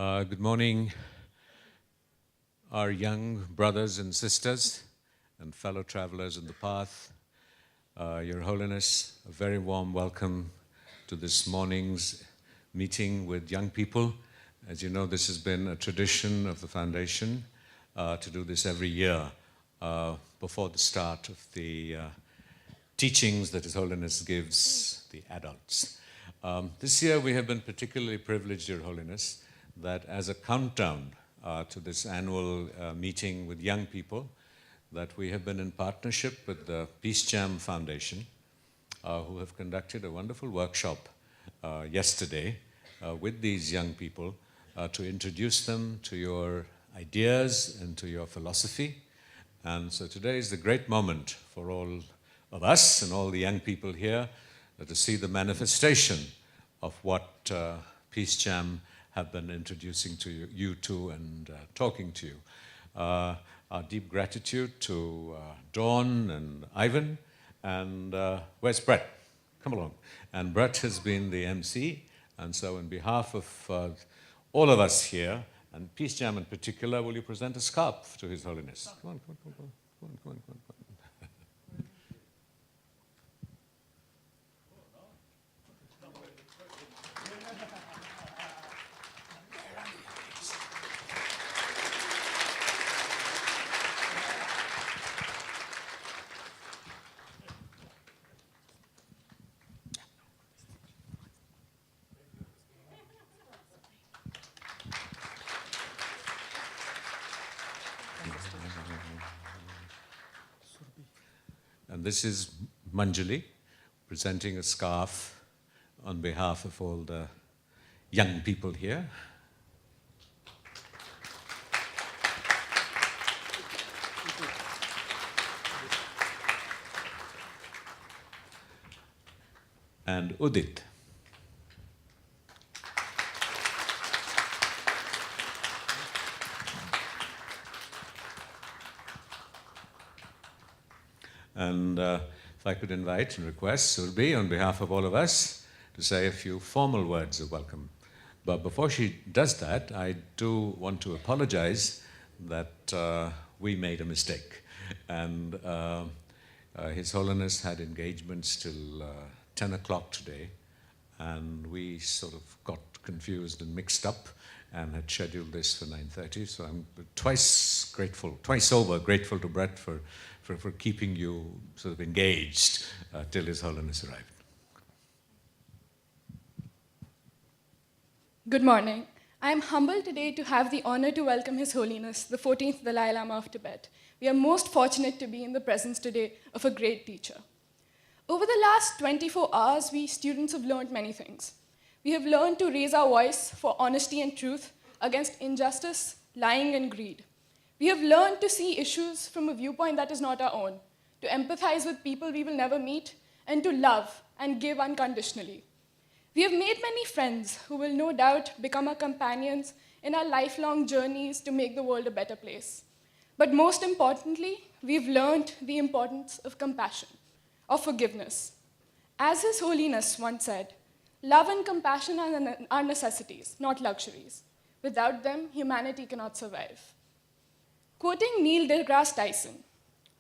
Good morning, our young brothers and sisters and fellow travelers in the path. Your Holiness, a very warm welcome to this morning's meeting with young people. As you know, this has been a tradition of the Foundation to do this every year before the start of the teachings that His Holiness gives the adults. This year we have been particularly privileged, Your Holiness, that as a countdown to this annual meeting with young people, that we have been in partnership with the Peace Jam Foundation, who have conducted a wonderful workshop yesterday with these young people to introduce them to your ideas and to your philosophy. And so today is the great moment for all of us and all the young people here to see the manifestation of what Peace Jam have been introducing to you to and talking to you. Our deep gratitude to Dawn and Ivan, and where's Brett? Come along. And Brett has been the MC, and so on behalf of all of us here, and Peace Jam in particular, will you present a scarf to His Holiness? Come on, come on, come on, come on, come on, come on. And this is Manjali presenting a scarf on behalf of all the young people here. And Udit. And if I could invite and request Surbi, on behalf of all of us, to say a few formal words of welcome. But before she does that, I do want to apologize that we made a mistake. And His Holiness had engagements till 10 o'clock today, and we sort of got confused and mixed up and had scheduled this for 9:30. So I'm twice over grateful to Brett for keeping you sort of engaged till His Holiness arrived. Good morning. I am humbled today to have the honor to welcome His Holiness, the 14th Dalai Lama of Tibet. We are most fortunate to be in the presence today of a great teacher. Over the last 24 hours, we students have learned many things. We have learned to raise our voice for honesty and truth against injustice, lying, and greed. We have learned to see issues from a viewpoint that is not our own, to empathize with people we will never meet, and to love and give unconditionally. We have made many friends who will no doubt become our companions in our lifelong journeys to make the world a better place. But most importantly, we've learned the importance of compassion, of forgiveness. As His Holiness once said, love and compassion are necessities, not luxuries. Without them, humanity cannot survive. Quoting Neil deGrasse Tyson,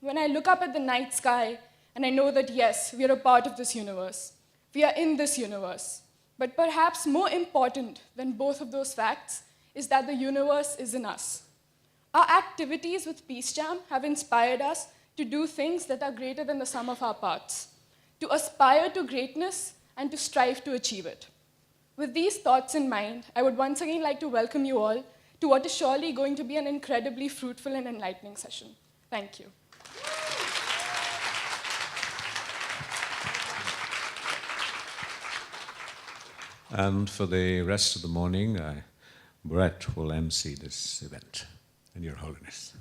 when I look up at the night sky and I know that yes, we are a part of this universe, we are in this universe, but perhaps more important than both of those facts is that the universe is in us. Our activities with Peace Jam have inspired us to do things that are greater than the sum of our parts, to aspire to greatness and to strive to achieve it. With these thoughts in mind, I would once again like to welcome you all to what is surely going to be an incredibly fruitful and enlightening session. Thank you. And for the rest of the morning, Brett will MC this event, and Your Holiness.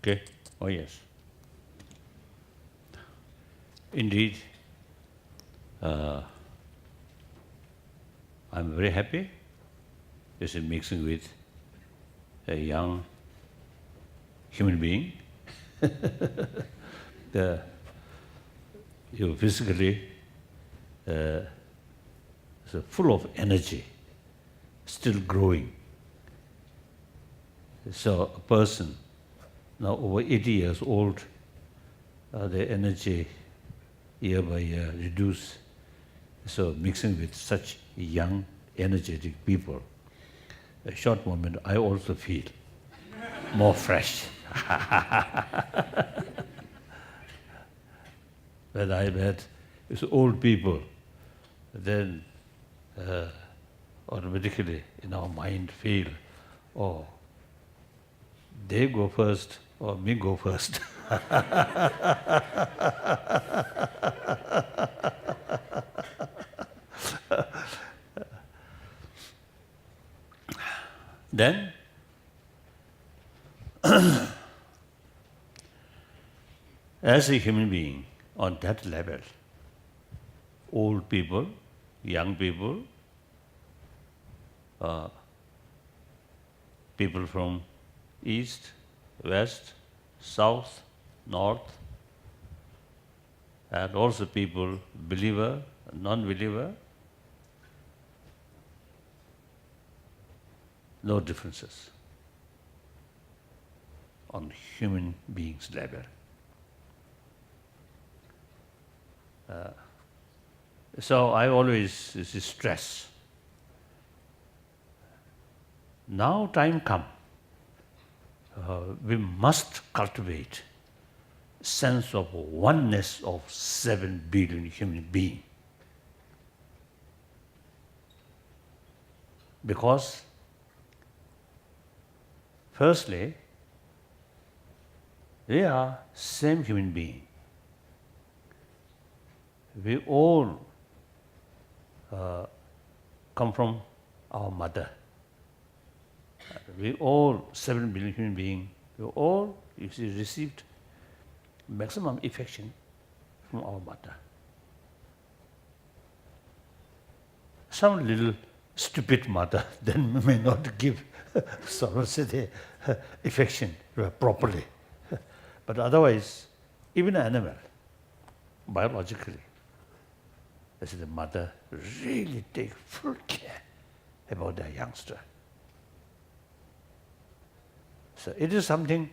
Okay. Oh, yes. Indeed, I'm very happy is mixing with a young human being. You physically so full of energy, still growing. So a person now over 80 years old, the energy year by year reduce. So mixing with such young, energetic people, a short moment I also feel more fresh. When I met with old people, then automatically in our mind feel, oh, they go first or me go first. Then, as a human being on that level, old people, young people, people from east, west, south, north, and also people, believer, non-believer, no differences on human beings level. So I always stress, now time come, we must cultivate sense of oneness of 7 billion human beings. Because firstly, we are same human being. We all come from our mother. We all, 7 billion human beings, we all received maximum affection from our mother. Some little stupid mother then may not give the affection properly. But otherwise, even an animal, biologically, the mother really takes full care about their youngster. So it is something,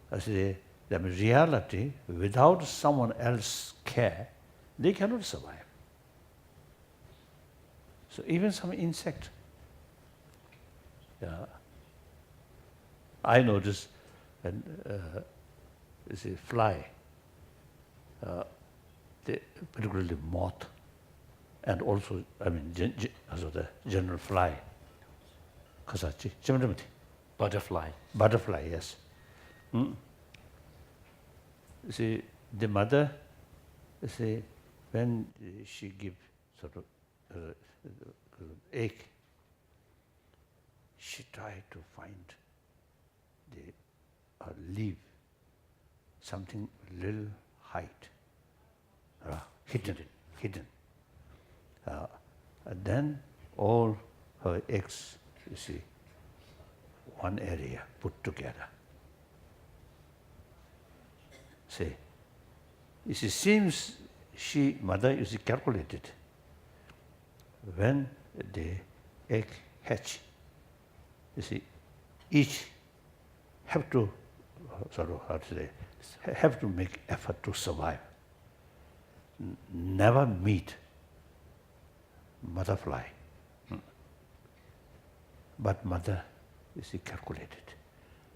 the reality, without someone else's care, they cannot survive. So even some insect, I notice when fly, particularly moth, and also, the general fly, Butterfly. Butterfly, yes. See, the mother, when she gives egg, she tries to find the leaf, something little height, hidden. And then all her eggs, one area put together. See, it seems mother calculated. When the egg hatch, each have to have to make effort to survive. Never meet mother fly. But mother calculated,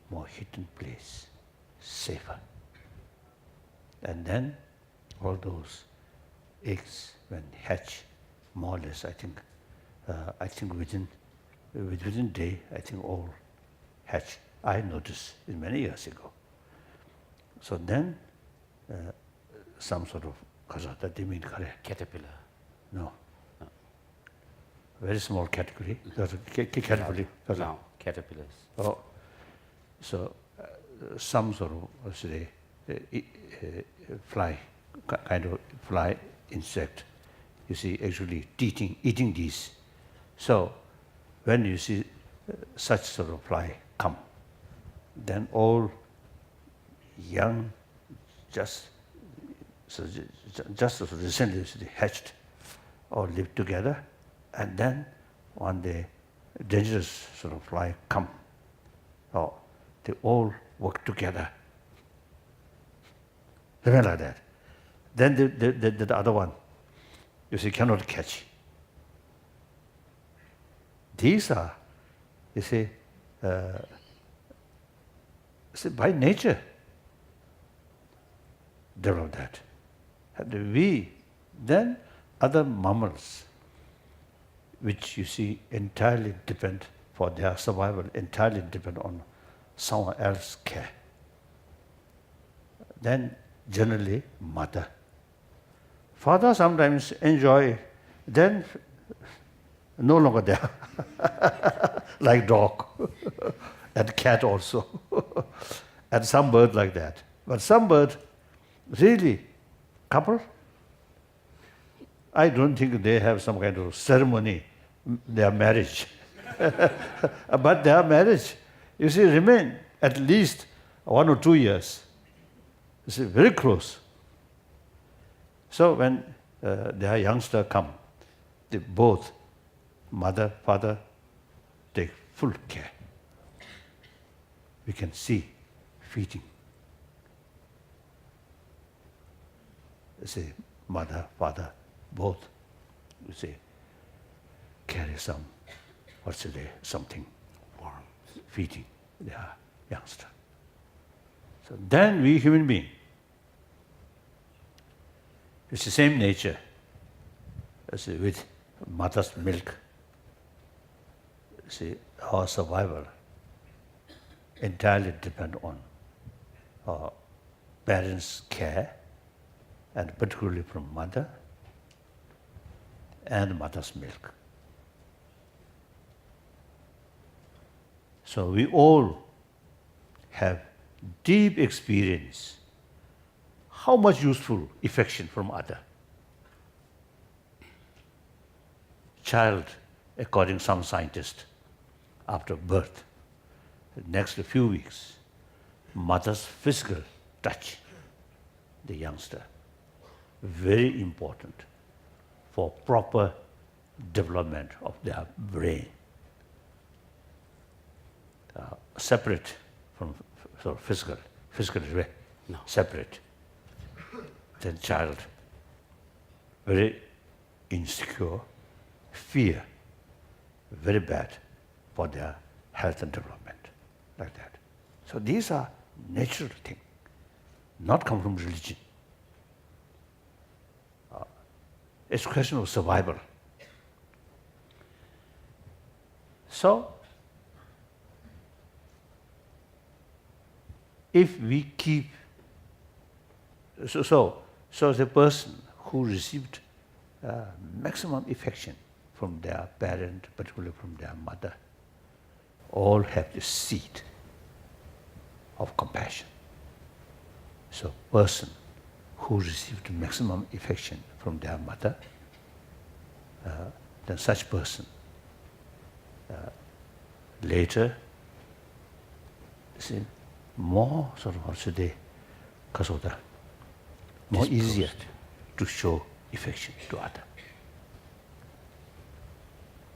more hidden place, safer. And then all those eggs, when hatch, more or less, I think within day, all hatch. I noticed it many years ago. So then, some sort of Caterpillar. No. Very small category. Category. No, caterpillars. Oh, so some sort of fly, kind of fly insect, actually eating these. So when you see such sort of fly come, then all young, just recently hatched, all live together, and then one day dangerous sort of fly come. Oh, they all work together. Remember like that. Then the other one, you see, cannot catch. These are, you see, by nature, develop that. And we, then other mammals, which you see entirely depend for their survival, entirely depend on someone else's care. Then generally mother. Father sometimes enjoy, then no longer there, like dog and cat also, and some bird like that. But some bird, really, couple, I don't think they have some kind of ceremony, their marriage. But their marriage, you see, remain at least 1 or 2 years. You see, very close. So when their youngster come, they both, mother, father, take full care. We can see feeding. You see, mother, father, both, you see, carry some, something warm, feeding their youngster. So then we human being, it's the same nature as with mother's milk. See, our survival entirely depend on our parents' care, and particularly from mother and mother's milk. So we all have deep experience how much useful affection from other. Child, according to some scientists, after birth, the next few weeks, mother's physical touch, the youngster, very important for proper development of their brain. Separate from physical no. Separate. Then child, very insecure, fear, very bad for their health and development, like that. So these are natural things, not come from religion. It's a question of survival. So, if we keep, so the person who received maximum affection from their parent, particularly from their mother, all have the seed of compassion. So person who received maximum affection from their mother, then such person later, see, more more easier to show affection to other.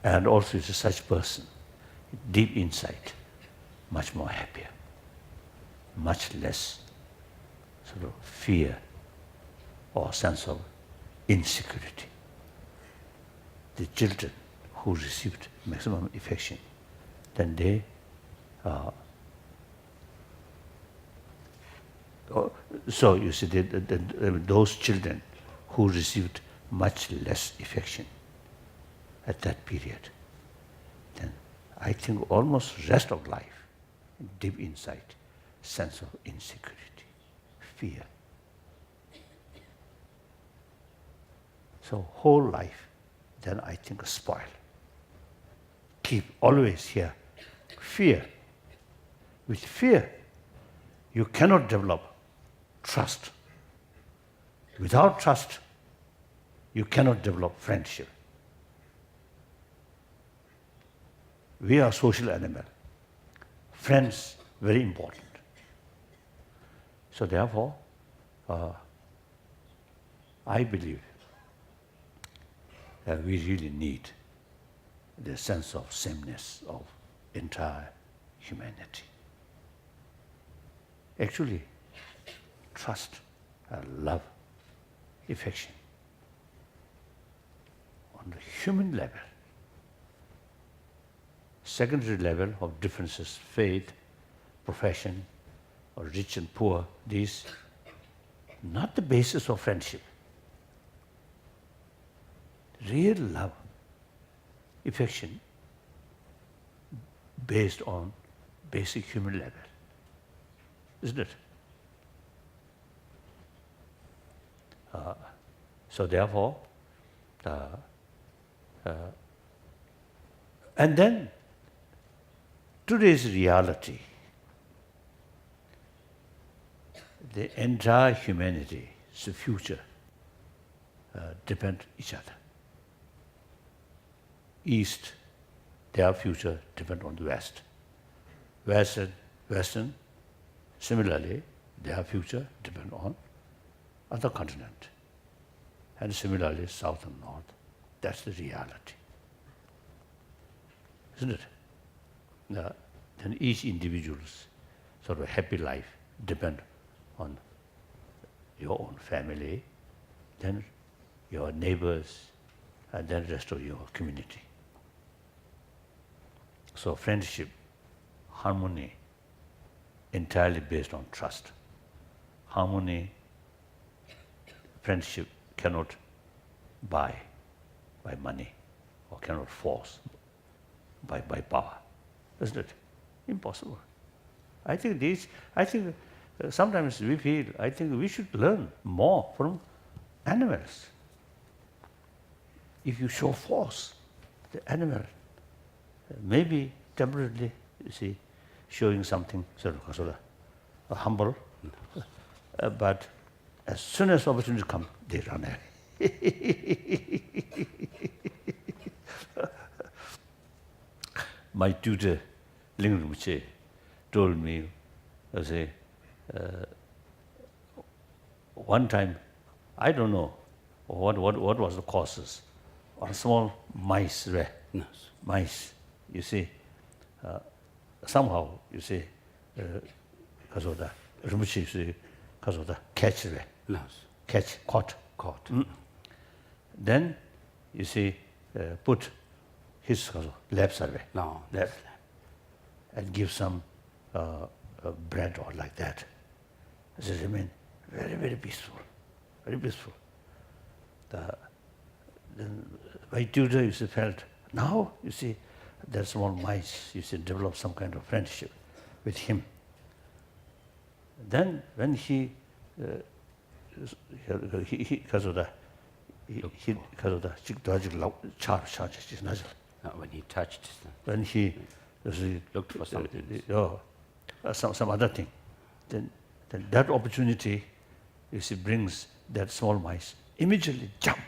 And also is such person, deep inside, much more happier, much less fear or sense of insecurity. The children who received maximum affection, then they so you see, those children who received much less affection at that period, then I think almost rest of life, deep inside, sense of insecurity, fear. So whole life, then I think spoil. Keep always here, fear. With fear, you cannot develop trust. Without trust, you cannot develop friendship. we are social animal. Friends, very important. So therefore, I believe that we really need the sense of sameness of entire humanity. Actually, trust, love, affection, on the human level, secondary level of differences, faith, profession, or rich and poor, these not the basis of friendship. Real love, affection, based on basic human level, isn't it? So therefore, and then today's reality, the entire humanity's future depend on each other. East, their future depend on the West. Western, similarly, their future depend on other continent. And similarly, South and North. That's the reality. Isn't it? Then each individual's sort of happy life depend on your own family, then your neighbors, and then the rest of your community. So friendship, harmony, entirely based on trust. Harmony, friendship cannot buy by money, or cannot force by power. Isn't it? Impossible. I think sometimes we feel, I think we should learn more from animals. If you show force, the animal maybe temporarily, you see, showing something sort of humble, but as soon as opportunity comes, they run away. My tutor, Ling Rinpoche, told me, one time, I don't know what was the causes. On small mice, mice, you see, somehow, you see, because of the Rinpoche, you see, because of the catch, caught. Then, you see, put his lab survey, and give some bread or like that. It remain very, very peaceful, very peaceful. Then my tutor, you see, felt, now, you see, that small mice, you see, develop some kind of friendship with him. Then, when because of the when he touched them. When he Looked for something. Some other thing, then that opportunity, you see, brings that small mice immediately jump.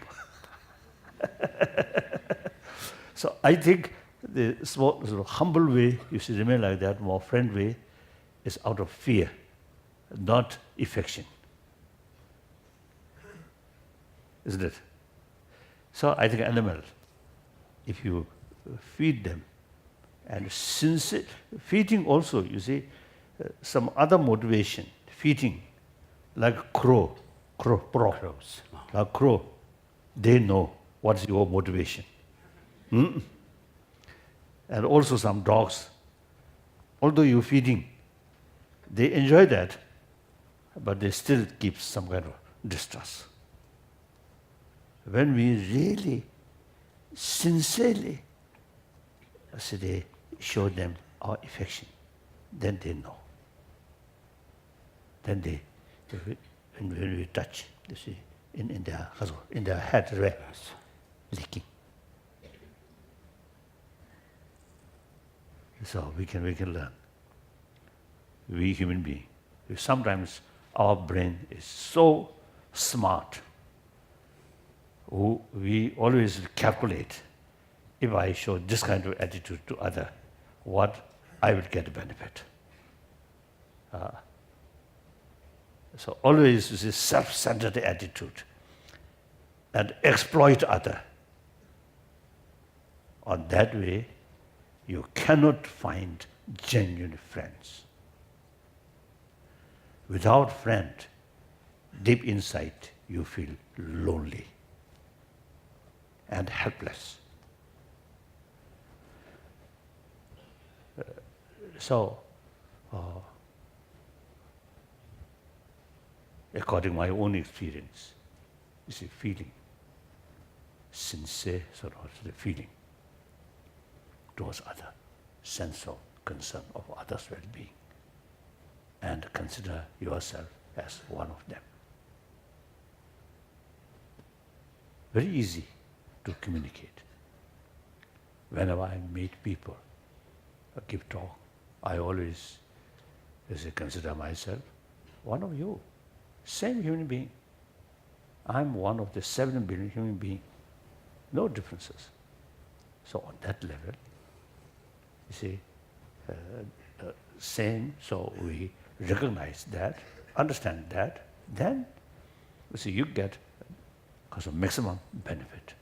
So I think the small, sort of humble way, you see, remain like that, more friendly way, is out of fear, not affection. Isn't it? So I think animals, if you feed them, and sincere, feeding also, you see, some other motivation, feeding, like crows. Like crow, they know what's your motivation. And also some dogs, although you're feeding, they enjoy that, but they still keep some kind of distrust. When we really, sincerely, they show them our affection, then they know. Then when we touch, you see, in their head, right, licking. So we can learn. We human beings, sometimes our brain is so smart. We always calculate. If I show this kind of attitude to other, what I will get benefit. So always this self-centered attitude and exploit other. On that way, you cannot find genuine friends. Without friend, deep inside, you feel lonely and helpless. According to my own experience, it's a feeling, sincere sort of the feeling towards other, sense of concern of others' well-being, and consider yourself as one of them. Very easy to communicate. Whenever I meet people, I give talk, I always consider myself one of you, same human being. I'm one of the 7 billion human beings, no differences. So on that level, you see, same, so we recognize that, understand that, then you see, you get because of maximum benefit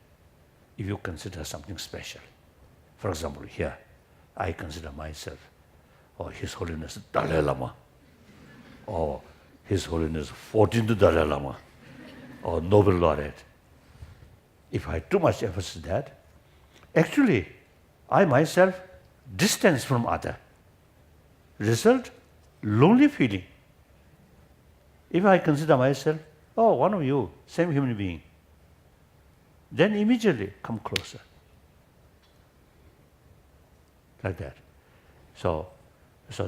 if you consider something special. For example, here, I consider myself or His Holiness Dalai Lama, or His Holiness 14th Dalai Lama, or Nobel laureate. If I too much emphasis that, actually, I myself distance from other. Result, lonely feeling. If I consider myself, oh, one of you, same human being, then immediately come closer. Like that. So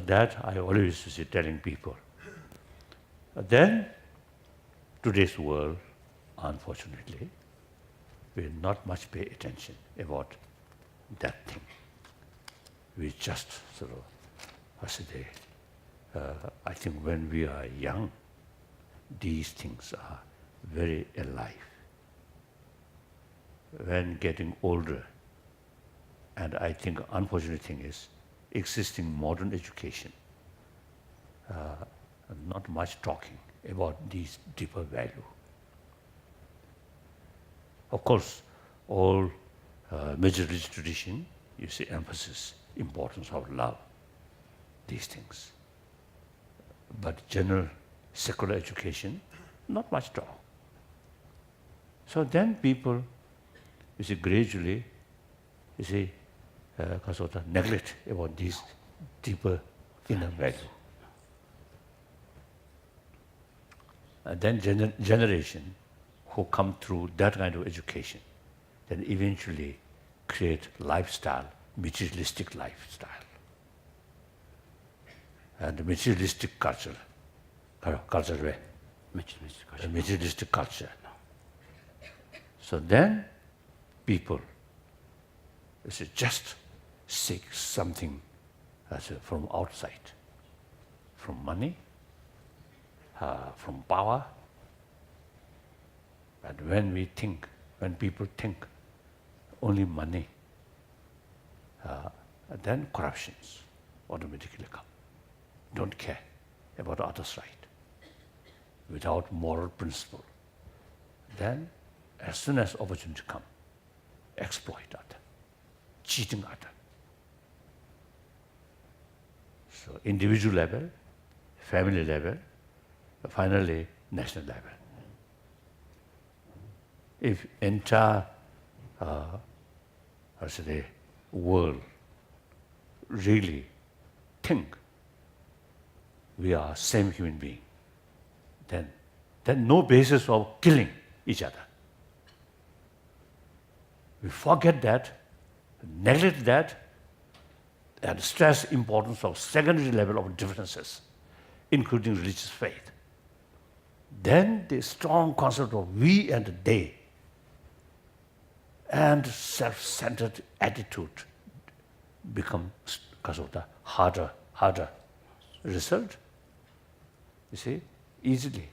that I always see telling people. Then, today's world, unfortunately, will not much pay attention about that thing. We just sort of, I think when we are young, these things are very alive. When getting older, and I think unfortunate thing is, existing modern education, not much talking about these deeper value. Of course, all major religious tradition, you see emphasis, importance of love, these things. But general secular education, not much talk. So then people, you see, gradually, you see, neglect about these deeper inner value. And then generation who come through that kind of education, then eventually create lifestyle, materialistic lifestyle. And the materialistic culture way. Materialistic culture. So then people just seek something from outside, from money, from power. And when people think only money, then corruptions automatically come. Don't care about others' right. Without moral principle, then as soon as opportunity comes, exploit other, cheating other. So individual level, family level, finally national level. If entire world really think we are same human being, then no basis of killing each other. We forget that, neglect that, and stress importance of secondary level of differences, including religious faith. Then the strong concept of we and they and self-centered attitude become because of the harder result. You see, easily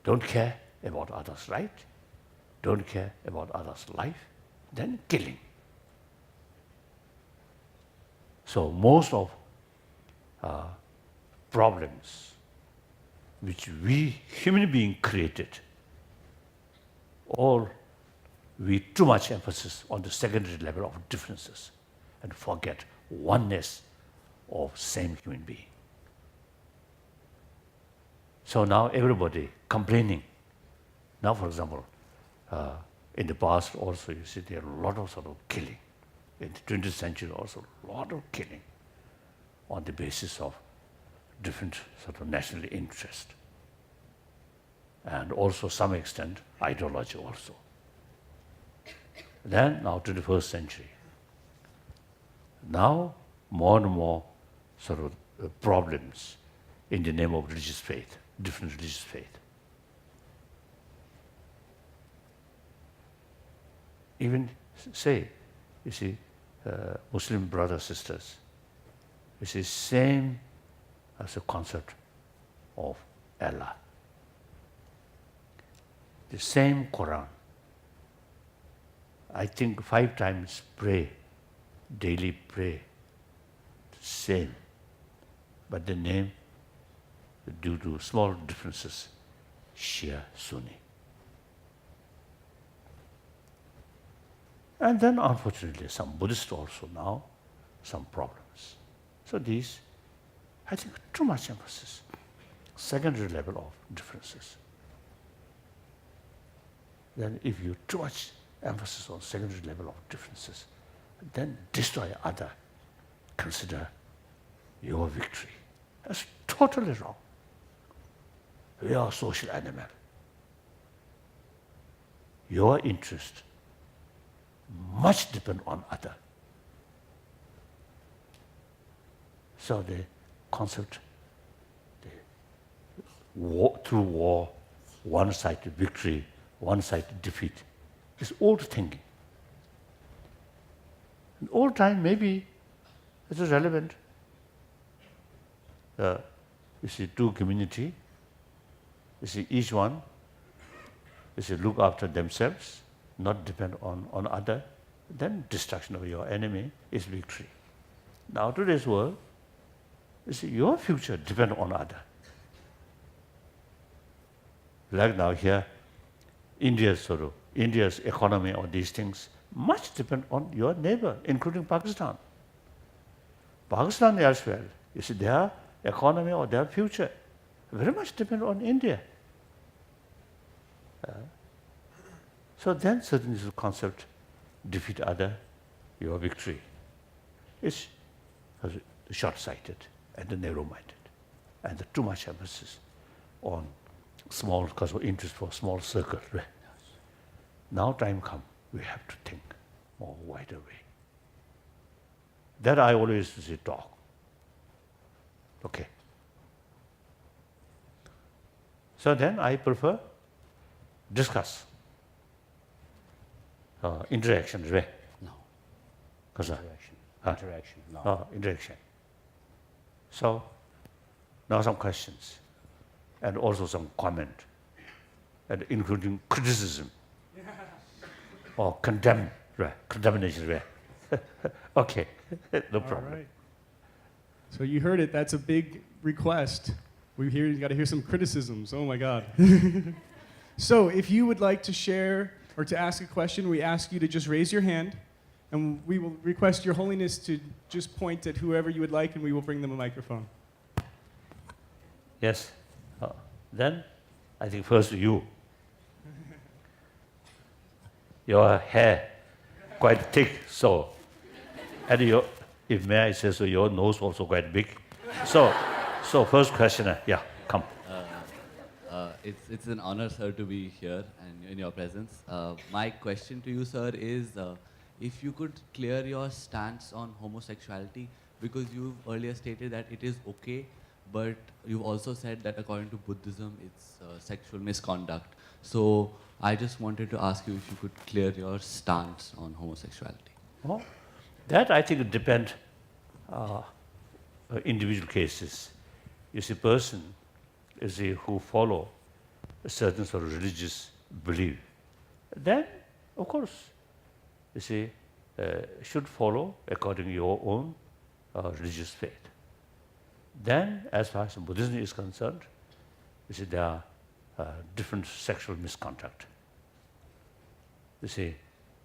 don't care about others' right, don't care about others' life, then killing. So most of problems which we human beings created, or we too much emphasis on the secondary level of differences and forget oneness of same human being. So now everybody complaining. Now, for example, in the past also you see there are a lot of sort of killing. In the 20th century also a lot of killing on the basis of different sort of national interest. And also some extent ideology also. Then now 21st century. Now more and more sort of problems in the name of religious faith, different religious faith. Even say, you see, Muslim brothers, sisters, you see, same as a concept of Allah. The same Quran. I think 5 times pray, daily pray, same. But the name, due to small differences, Shia, Sunni. And then unfortunately some Buddhists also now, some problems. So these, I think too much emphasis, secondary level of differences. Then if you too much emphasis on secondary level of differences, then destroy other, consider your victory. That's totally wrong. We are social animal. Your interest much depend on other. So the concept, through war, one side victory, one side defeat, is old thinking. In old time, maybe it is relevant. You see, two community, you see, each one, you see, look after themselves, not depend on other, then destruction of your enemy is victory. Now today's world, you see, your future depend on other. Like now here, India's economy or these things much depend on your neighbor, including Pakistan. Pakistan as well, you see, their economy or their future very much depend on India. So then certainly the concept, defeat other, your victory, is short-sighted and narrow-minded, and too much emphasis on small, because of interest for small circle. Right? Now time come, we have to think more wider way. That I always say talk. Okay. So then I prefer discuss. Interaction, right? No. Interaction. Interaction, no. Interaction. So now some questions and also some comment, and including criticism or condemnation, right? Okay, no problem. All right. So you heard it. That's a big request. You got to hear some criticisms. Oh my God. So if you would like to share or to ask a question, we ask you to just raise your hand, and we will request Your Holiness to just point at whoever you would like, and we will bring them a microphone. Yes. Then I think first you. Your hair quite thick, so, and if may I say so, your nose also quite big. So first questioner, yeah, come. It's an honor, sir, to be here and in your presence. My question to you, sir, is if you could clear your stance on homosexuality, because you've earlier stated that it is okay, but you've also said that according to Buddhism, it's sexual misconduct. So I just wanted to ask you if you could clear your stance on homosexuality. Oh, that I think depends individual cases. You see, person is who follow a certain sort of religious belief, then of course, you see, should follow according to your own religious faith. Then, as far as Buddhism is concerned, you see, there are different sexual misconduct. You see,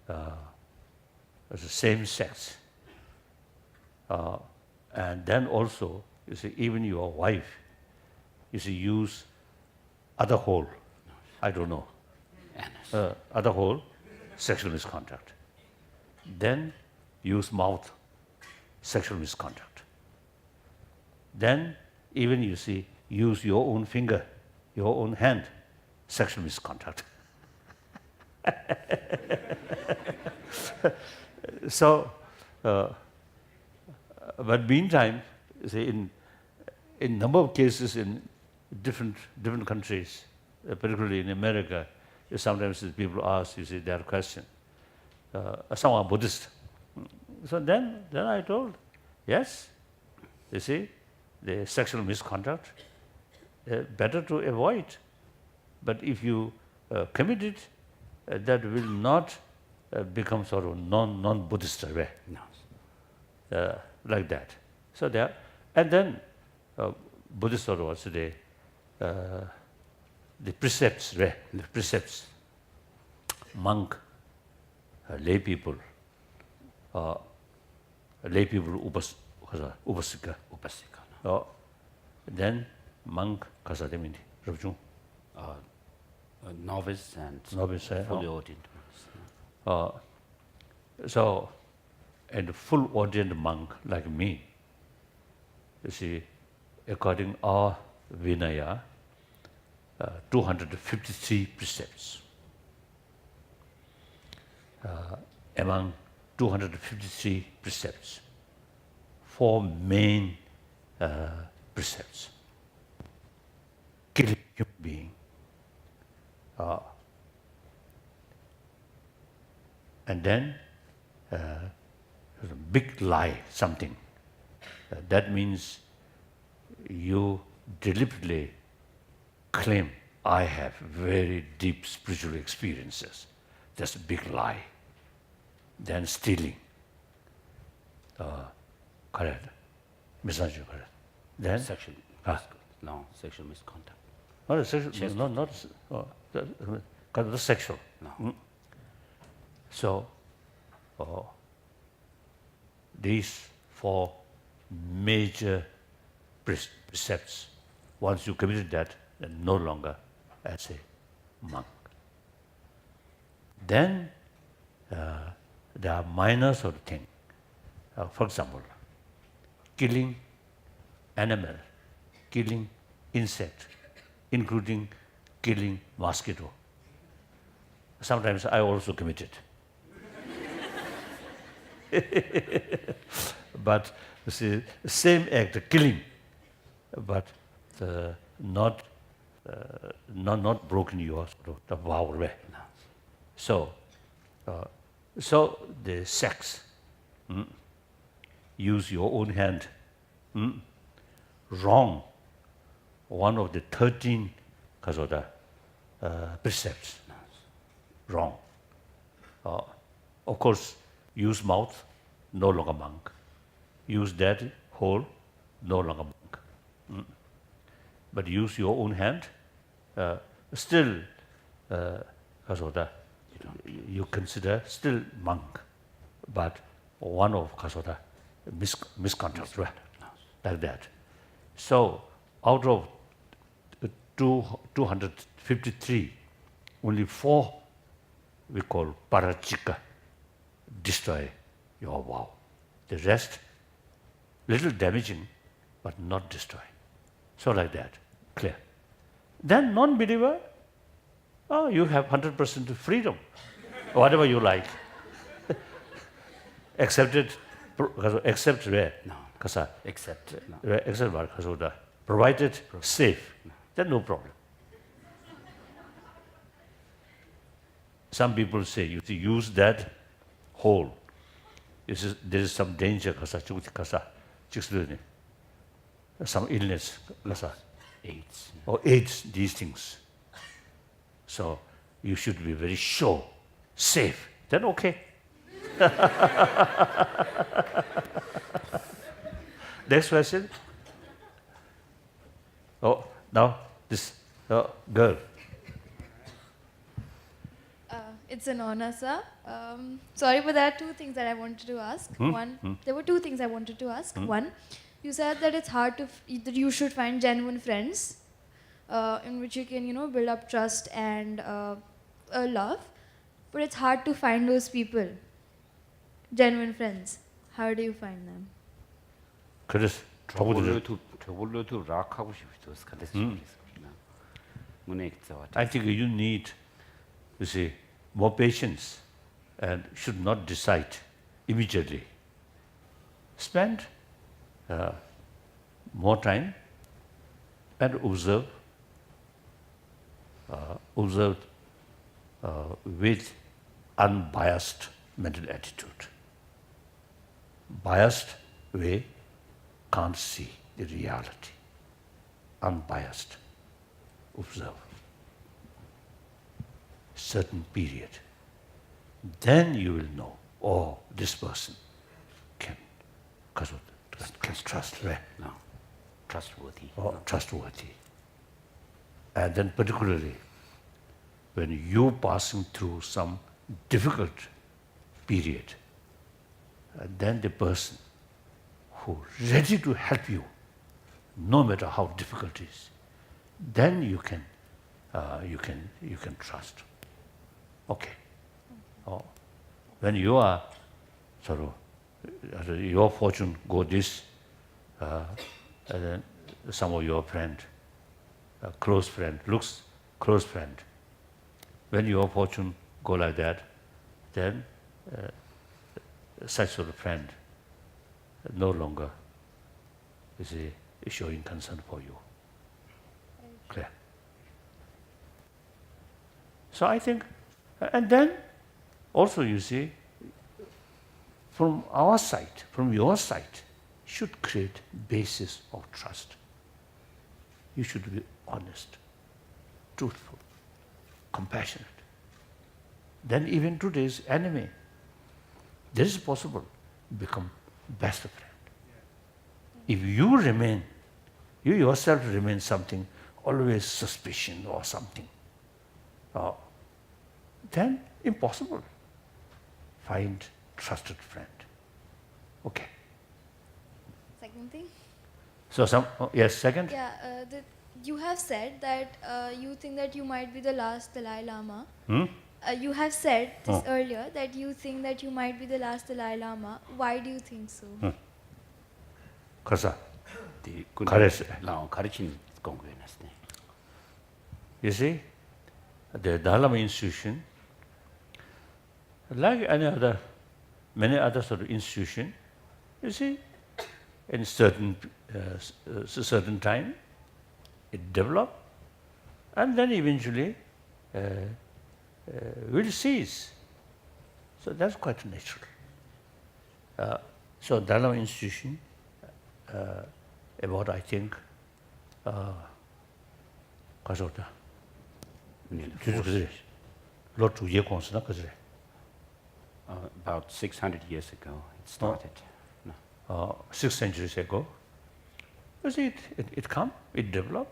as the same sex. And then also, you see, even your wife, you see, use other whole, I don't know, other whole, sexual misconduct. Then use mouth, sexual misconduct. Then even you see, use your own finger, your own hand, sexual misconduct. So, but meantime, say in number of cases in different countries, particularly in America, sometimes people ask, you see, their question. Some are Buddhist. So then I told, yes, you see, the sexual misconduct, better to avoid. But if you commit it, that will not become sort of non-Buddhist way. No. Like that. So there, and then Buddhist sort of also the precepts, monk, lay people upasika. Then monk kasademini, Rabjung. Novice and Novice, fully ordained. So, and a full ordained monk like me, you see, according our Vinaya, 253 precepts. Among 253 precepts, 4 main precepts. Killing human being. And then a big lie, something. That means you deliberately claim, I have very deep spiritual experiences. That's a big lie. Then stealing. Correct. Misogyny, correct. Then Sexual misconduct. not sexual, not sexual. No. So, these 4 major precepts, once you committed that, then no longer as a monk. Then there are minor sort of things. For example, killing animal, killing insect, including killing mosquito. Sometimes I also committed. But you see, same act, killing, but not broken your sort of the vow way. So the sex, use your own hand, wrong. One of the 13 precepts, wrong. Of course, use mouth, no longer monk. Use that whole, no longer monk. But use your own hand, still, you consider still monk, but one of misconduct, right? Like that. So, out of 253, only 4 we call parachika, destroy your vow. The rest, little damaging, but not destroy. So like that, clear. Then non-believer, you have 100% freedom, whatever you like. Except where? No. Kasa. Except. Except what? Provided safe, then no problem. Some people say you use that whole. There is some danger, some illness, AIDS. or AIDS, these things. So you should be very sure, safe, then okay. Next question. Oh, now this girl. It's an honor, sir. Sorry, but there are two things that I wanted to ask. There were two things I wanted to ask. One, you said that it's hard to, that you should find genuine friends in which you can, build up trust and love. But it's hard to find those people, genuine friends. How do you find them? 그래서 저걸로도 락하고 싶어. I think you need, you see, more patience and should not decide immediately. Spend more time and observe with unbiased mental attitude. Biased way can't see the reality. Unbiased. Observe. Certain period. Then you will know, oh, this person can trust, right? No. Trustworthy. Or trustworthy. And then particularly when you're passing through some difficult period, then the person who ready to help you, no matter how difficult it is, then you can trust. Okay. Oh. When you are sort of your fortune go this, and then some of your friend, close friend, looks close friend. When your fortune go like that, then such sort of friend no longer is showing concern for you. Clear? So I think, and then also you see, from our side, from your side, should create basis of trust. You should be honest, truthful, compassionate. Then even today's enemy, there is possible become best friend. If you remain, you yourself remain something, always suspicion or something, then impossible. Find trusted friend. Okay. Second thing? So yes, second? Yeah, you have said that you think that you might be the last Dalai Lama. You have said this earlier that you think that you might be the last Dalai Lama. Why do you think so? 그래서 가르치는 공부해놨네. You see, the Dalai Lama institution, like many other sort of institution, you see, in certain time, it develop, and then eventually will cease. So that's quite natural. So Dalai Lama institution, about I think, 가져오다. About 600 years ago, it started. 6 centuries ago. You see, it come, it developed.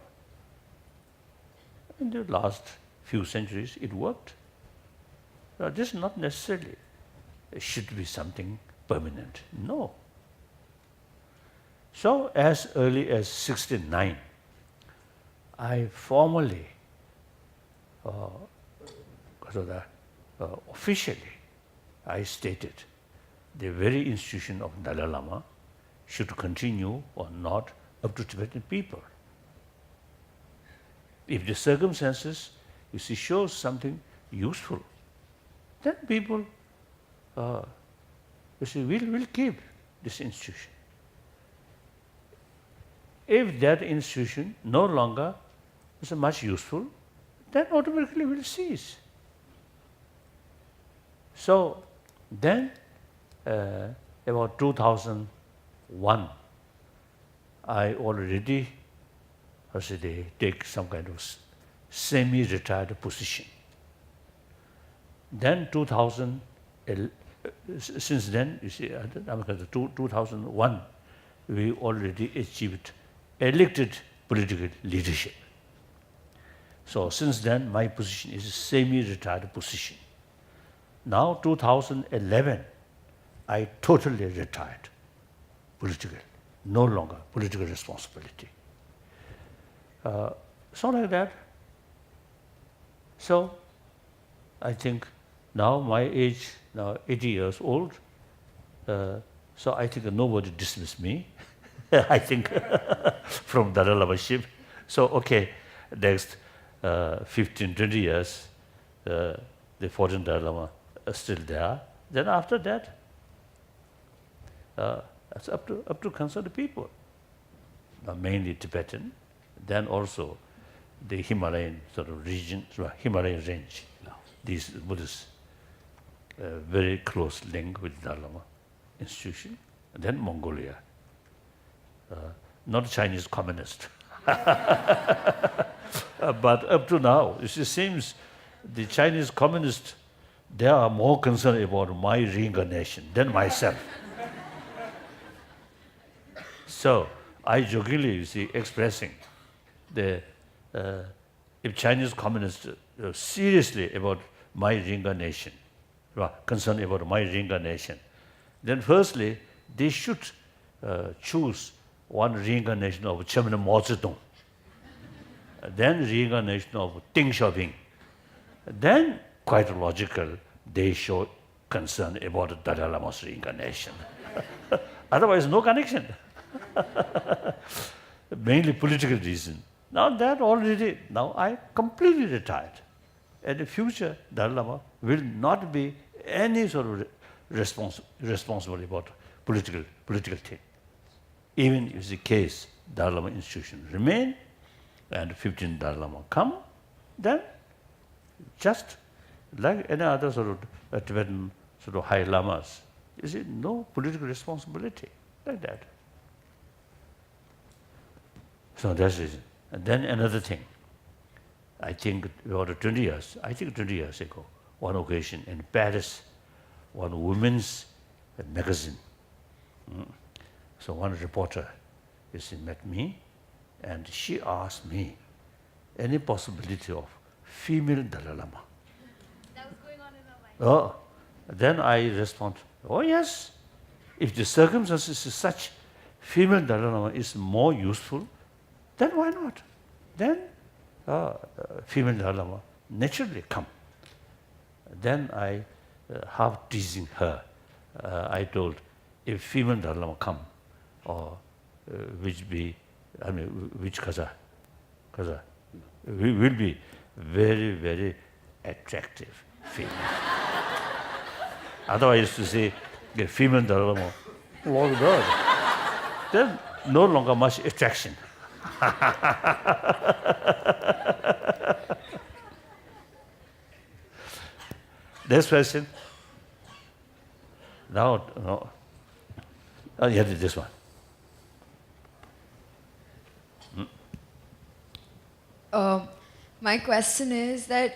In the last few centuries, it worked. This not necessarily should be something permanent. No. So as early as 1969, I formally, officially, I stated the very institution of Dalai Lama should continue or not up to Tibetan people. If the circumstances, you see, shows something useful, then people, you see, will keep this institution. If that institution no longer is much useful, then automatically will cease. So then, about 2001, I already, take some kind of semi-retired position. Then 2000, since then, you see, 2001, we already achieved elected political leadership. So since then, my position is a semi-retired position. Now, 2011, I totally retired political, no longer political responsibility. So like that. So I think now my age, now 80 years old, so I think nobody dismissed me, I think, from Dalai Lama-ship. So, okay, next 15, 20 years, the 14th Dalai Lama is still there. Then after that, it's up to concerned people, mainly Tibetan, then also the Himalayan sort of region, Himalayan range. These Buddhists, very close link with Dalai Lama institution, and then Mongolia, not Chinese communist. But up to now, it seems the Chinese communists, they are more concerned about my reincarnation than myself. So I jokingly, you see, expressing the if Chinese communists seriously about my reincarnation, concerned about my reincarnation, then firstly, they should choose one reincarnation of Chairman Mao Zedong, then reincarnation of Deng Xiaoping. Then, quite logical, they show concern about Dalai Lama's reincarnation. Otherwise, no connection. Mainly political reason. Now that already, now I completely retired. And the future Dalai Lama will not be any sort of responsible about political thing. Even if the case Dalai Lama institution remain and 15 Dalai Lama come, then just like any other sort of Tibetan sort of high lamas, is it no political responsibility like that. So that's the reason. And then another thing, I think about 20 years ago, one occasion in Paris, one women's magazine. So one reporter met me, and she asked me, any possibility of female Dalai Lama? That was going on in her mind. Oh, then I respond, oh yes, if the circumstances is such, female Dalai Lama is more useful, then why not? Then female Dalai Lama naturally come. Then I, half teasing her, I told, if female Dalai Lama come, or which Kaza, will be very, very attractive female. Otherwise, to say, the female Dalai Lama, Lord God, then no longer much attraction. Next question. Now, no. Oh, yeah, this one. My question is that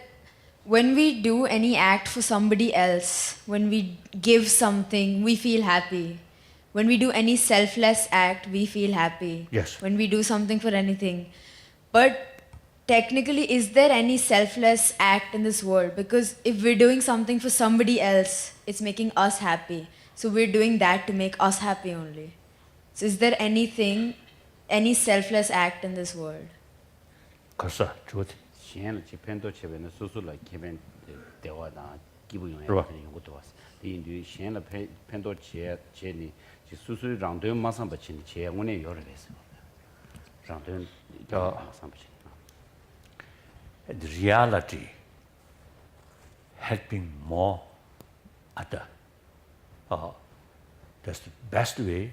when we do any act for somebody else, when we give something, we feel happy. When we do any selfless act, we feel happy. Yes. When we do something for anything. But technically, is there any selfless act in this world? Because if we're doing something for somebody else, it's making us happy. So we're doing that to make us happy only. So is there anything, any selfless act in this world? Kasa, Jyoti. 시행을 집행도 체변의 수술을 개변 대화나 기부 용해 그래. 그런 것도 왔어. 이 시행을 펜도 제니 수술이 랑도연 마상 받친 제원에 여러 해서 랑도연 마상 받친. The reality, helping more other. That's the best way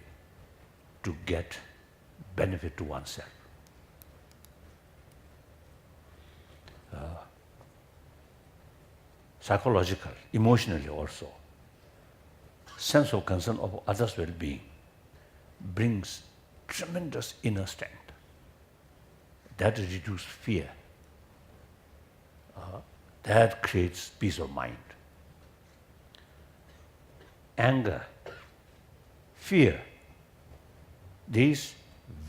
to get benefit to oneself. Psychological, emotionally also, sense of concern of others' well-being brings tremendous inner strength. That reduces fear. That creates peace of mind. Anger, fear, These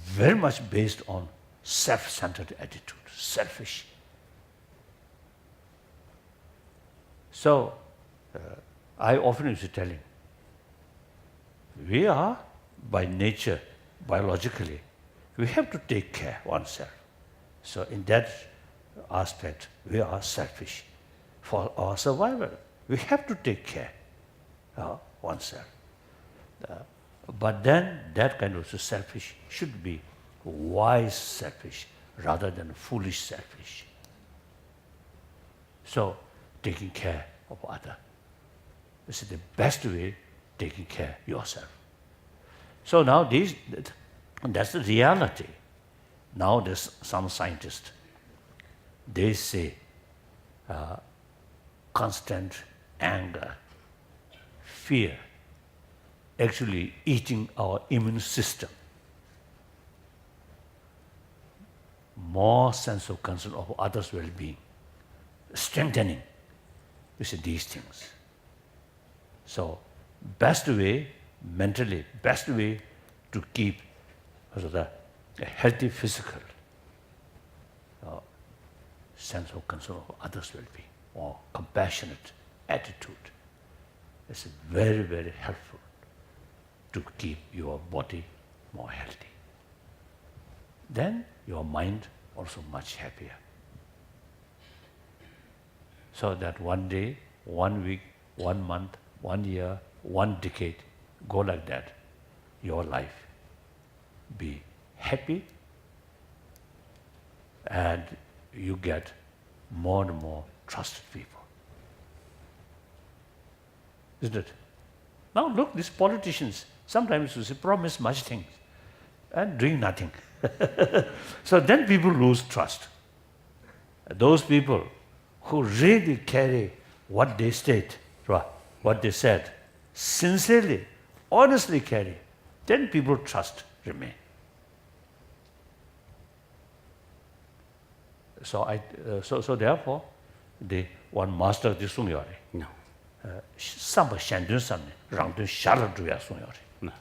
very much based on self-centered attitude, selfish. So, I often used to tell him, we are by nature, biologically, we have to take care of oneself. So in that aspect, we are selfish. For our survival, we have to take care of oneself. But then that kind of selfish should be wise selfish rather than foolish selfish. So taking care of others is the best way taking care of yourself. So now that's the reality. Now there's some scientists, they say constant anger, fear, actually eating our immune system. More sense of concern of others' well-being, strengthening, you see these things. So best way, mentally, best way to keep a healthy physical sense of concern of others' well-being or compassionate attitude is very, very helpful to keep your body more healthy. Then your mind also much happier. So that one day, 1 week, 1 month, 1 year, 1 decade, go like that, your life be happy and you get more and more trusted people. Isn't it? Now look, these politicians, sometimes they promise much things and doing nothing. So then people lose trust. Those people who really carry what they state, what they said, sincerely, honestly carry, then people trust remain. So therefore, the one master di sung yore. No. Samba shandun samne, rangdun shalar duya sung yore. No.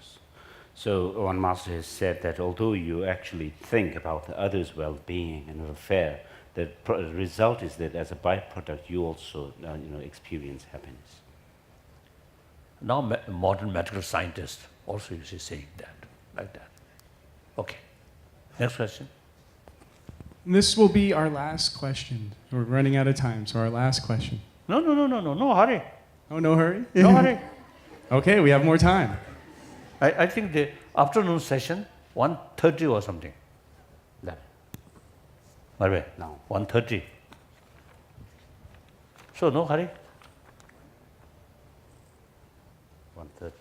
So one master has said that although you actually think about the other's well-being and welfare, the result is that as a byproduct you also experience happiness. Now modern medical scientists also you see saying that, like that. Okay. Next question. This will be our last question. We're running out of time, so our last question. No hurry. Oh, no hurry? No hurry. Okay, we have more time. I think the afternoon session, 1:30 or something. That. No. 1:30. So no hurry. 1:30.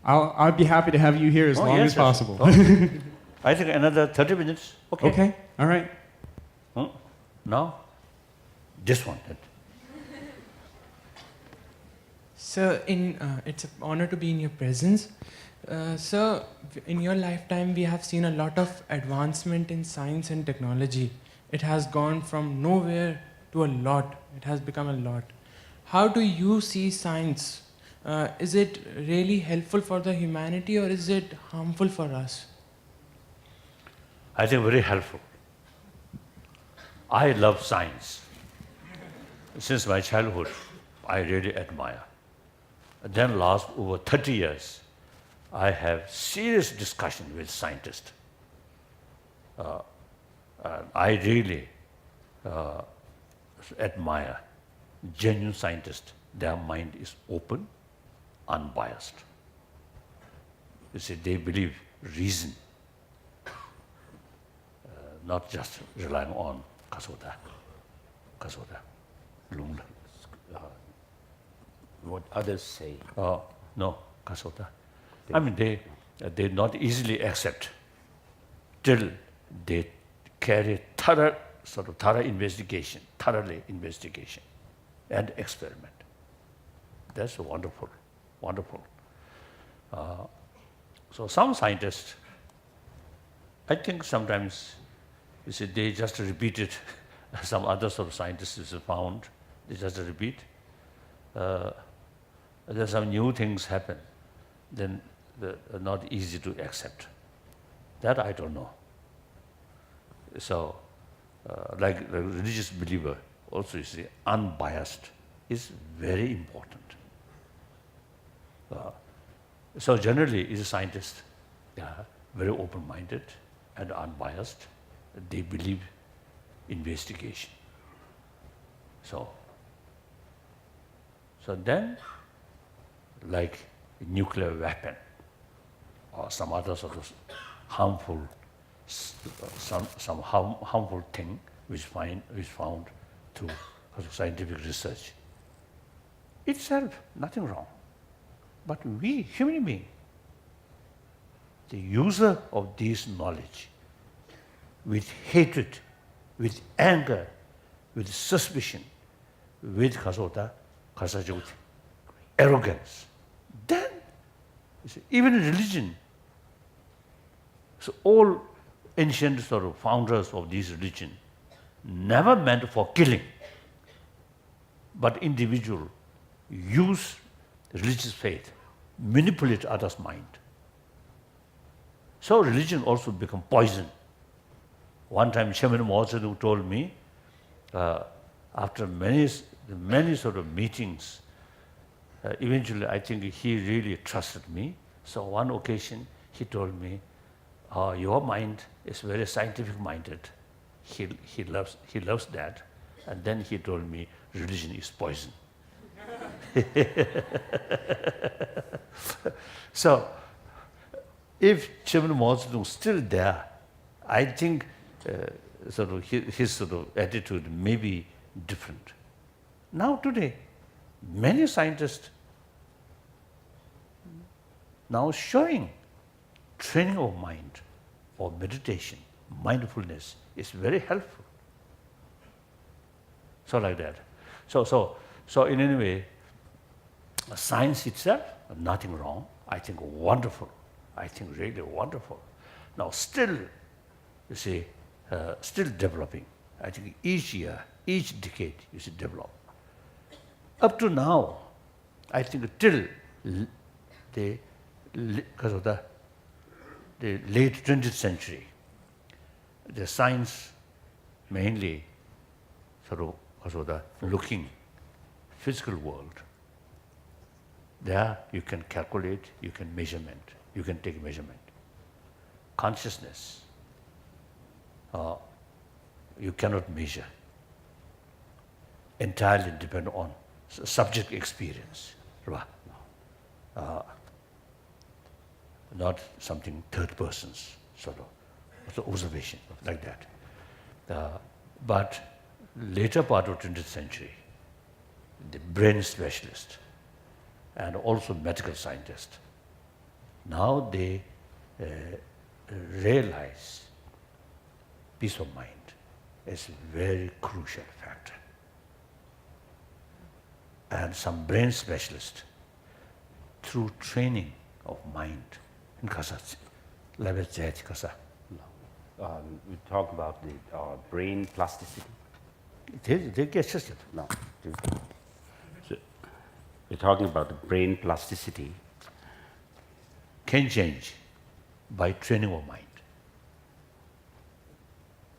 I'd be happy to have you here as long as possible. Okay. I think another 30 minutes. Okay. Okay, all right. Now, this one. Sir, it's an honor to be in your presence. Sir, in your lifetime, we have seen a lot of advancement in science and technology. It has gone from nowhere to a lot. It has become a lot. How do you see science? Is it really helpful for the humanity or is it harmful for us? I think very helpful. I love science. Since my childhood, I really admire. Then last over 30 years, I have serious discussion with scientists. I really admire genuine scientists. Their mind is open, unbiased. You see, they believe reason, not just relying on kasoda, lungla. What others say. No, kasoda. I mean, they not easily accept till they carry thoroughly investigation and experiment. That's wonderful, wonderful. So some scientists, I think sometimes, you see, they just repeat it. Some other sort of scientists found, they just repeat. There's some new things happen, then not easy to accept. That I don't know. So, like a religious believer, also you see, unbiased is very important. So generally, is a scientist, they are very open-minded and unbiased. They believe investigation. So then, like a nuclear weapon or some other sort of harmful, some harmful thing which found through scientific research. Itself, nothing wrong. But we, human beings, the user of this knowledge, with hatred, with anger, with suspicion, with arrogance, then, you see, even in religion, so all ancient sort of founders of this religion never meant for killing, but individual use religious faith, manipulate others' mind. So religion also become poison. One time Shaman Mahasadu told me, after many sort of meetings, eventually I think he really trusted me. So one occasion he told me, your mind is very scientific minded. He loves that. And then he told me, religion is poison. So, if Chairman Mahasadu is still there, I think sort of his sort of attitude may be different. Now today, many scientists now showing training of mind for meditation, mindfulness is very helpful. So like that. So in any way, science itself, nothing wrong. I think wonderful. I think really wonderful. Now still, you see, still developing. I think each year, each decade, you see, develop. Up to now, I think till because of the late 20th century, the science mainly sort of because of the looking physical world. There you can calculate, you can measurement, you can take measurement. Consciousness, you cannot measure. Entirely depend on subject experience. Not something third persons sort of observation like that. But later part of 20th century, the brain specialist and also medical scientist, now they realize peace of mind is a very crucial factor. And some brain specialist, through training of mind, we talk about the brain plasticity. They get just No. So we're talking about the brain plasticity. can change by training of mind.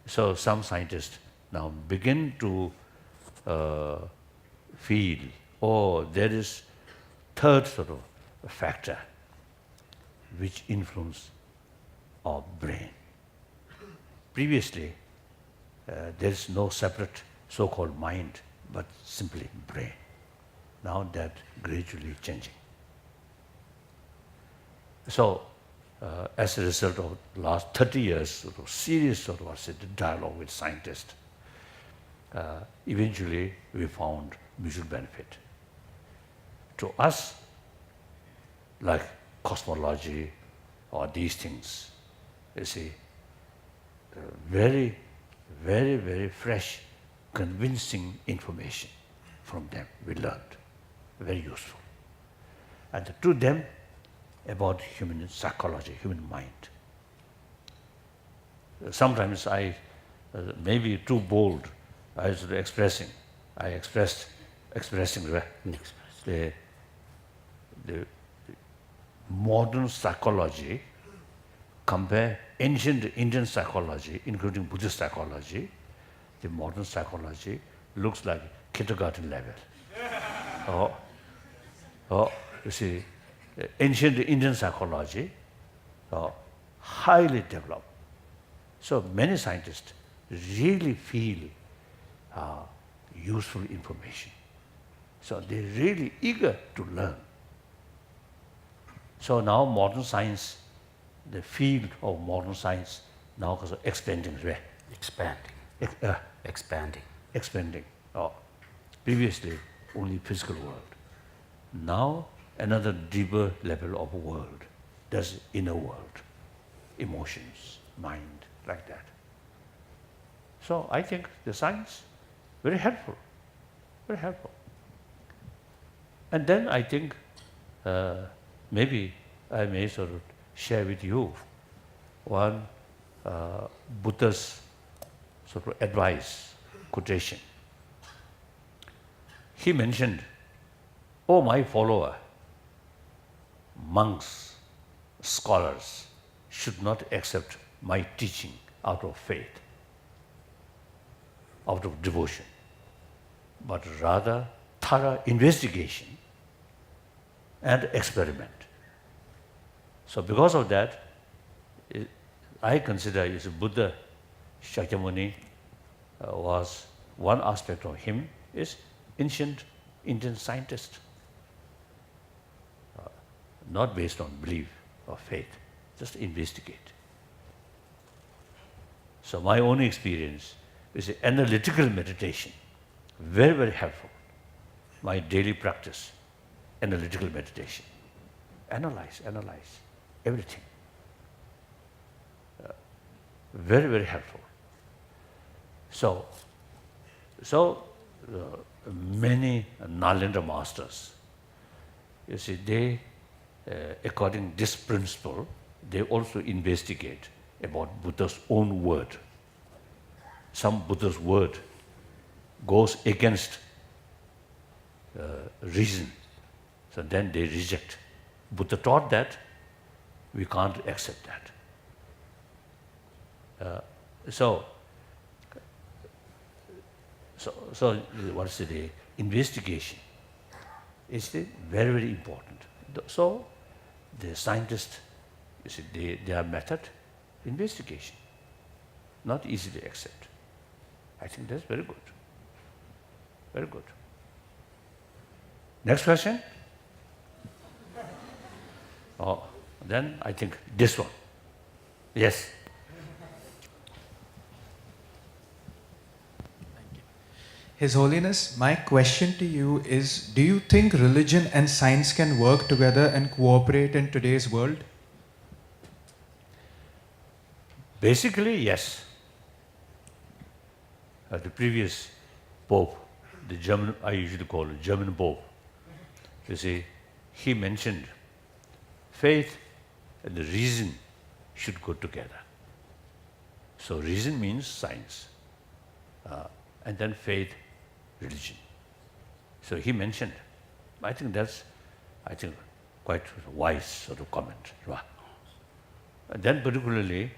So some scientists now begin to feel, there is third sort of factor which influence our brain. Previously, there is no separate so-called mind, but simply brain. Now that gradually changing. So, as a result of last 30 years sort of serious sort of dialogue with scientists, eventually we found mutual benefit. To us, like cosmology or these things, you see, very, very, very fresh, convincing information from them we learned, very useful. And to them, about human psychology, human mind. Sometimes I may be too bold. I was expressing the modern psychology compared ancient Indian psychology, including Buddhist psychology, the modern psychology, looks like kindergarten level. You see, ancient Indian psychology, highly developed. So many scientists really feel useful information. So they're really eager to learn. So now modern science, the field of modern science now is expanding. Right? Expanding. Previously, only physical world. Now, another deeper level of world. There's inner world, emotions, mind, like that. So I think the science, very helpful, very helpful. And then I think maybe I may sort of share with you one Buddha's sort of advice, quotation. He mentioned, "Oh, my follower, monks, scholars should not accept my teaching out of faith, out of devotion, but rather thorough investigation and experiment." So because of that, I consider is Buddha Shakyamuni was one aspect of him is ancient Indian scientist, not based on belief or faith, just investigate. So my own experience is analytical meditation, very, very helpful. My daily practice, analytical meditation. Analyze everything. Very, very helpful. So many Nalanda masters, you see, they, according to this principle, they also investigate about Buddha's own word. Some Buddha's word goes against reason, so then they reject. Buddha taught that, we can't accept that. So what's the investigation is very, very important. So the scientists, you see, their method, investigation, not easy to accept. I think that's very good. Very good. Next question? Then I think this one. Yes. His Holiness, my question to you is, do you think religion and science can work together and cooperate in today's world? Basically, yes. The previous Pope, the German, I usually call it German Pope, you see, he mentioned faith and the reason should go together. So reason means science, and then faith, religion. So he mentioned, I think that's, quite wise sort of comment. Right? And then particularly,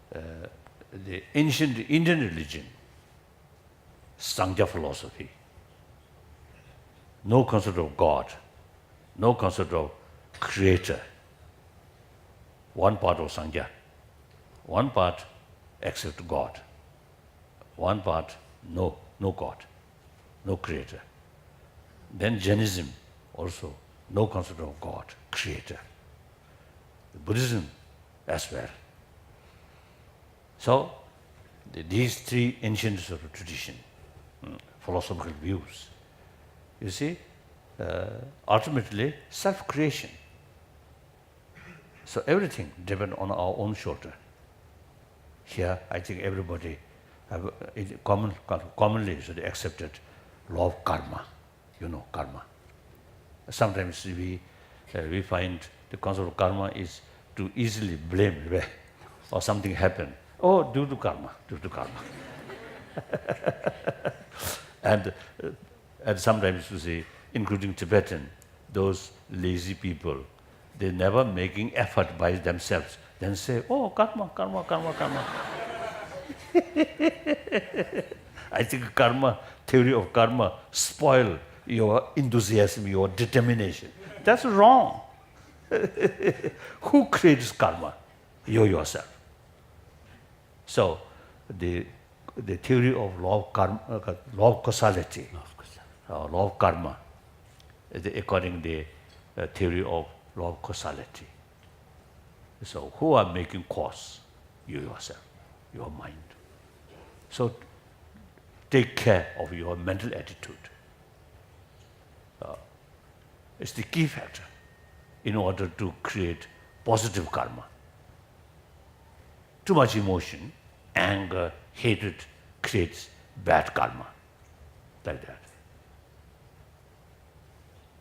the ancient Indian religion, Sangha philosophy, no concept of God, no concept of creator. One part of Sangha, one part accept God, one part no God, no creator. Then Jainism also, no concept of God, creator. Buddhism as well. So these three ancient sort of tradition, philosophical views, you see, ultimately self-creation. So everything depends on our own shoulder. Here, I think everybody commonly should accepted law of karma. You know, karma. Sometimes we find the concept of karma is to easily blame or something happened. Oh, due to karma. And sometimes you see, including Tibetan, those lazy people, they never making effort by themselves. then say, oh, karma, karma, karma, karma. I think karma, theory of karma, spoil your enthusiasm, your determination. That's wrong. Who creates karma? You yourself. So, the theory of law of karma, law of causality, law of karma, is according to the theory of law of causality. So, who are making cause? You yourself, your mind. So, take care of your mental attitude. It's the key factor in order to create positive karma. Too much emotion, anger, hatred creates bad karma. Like that.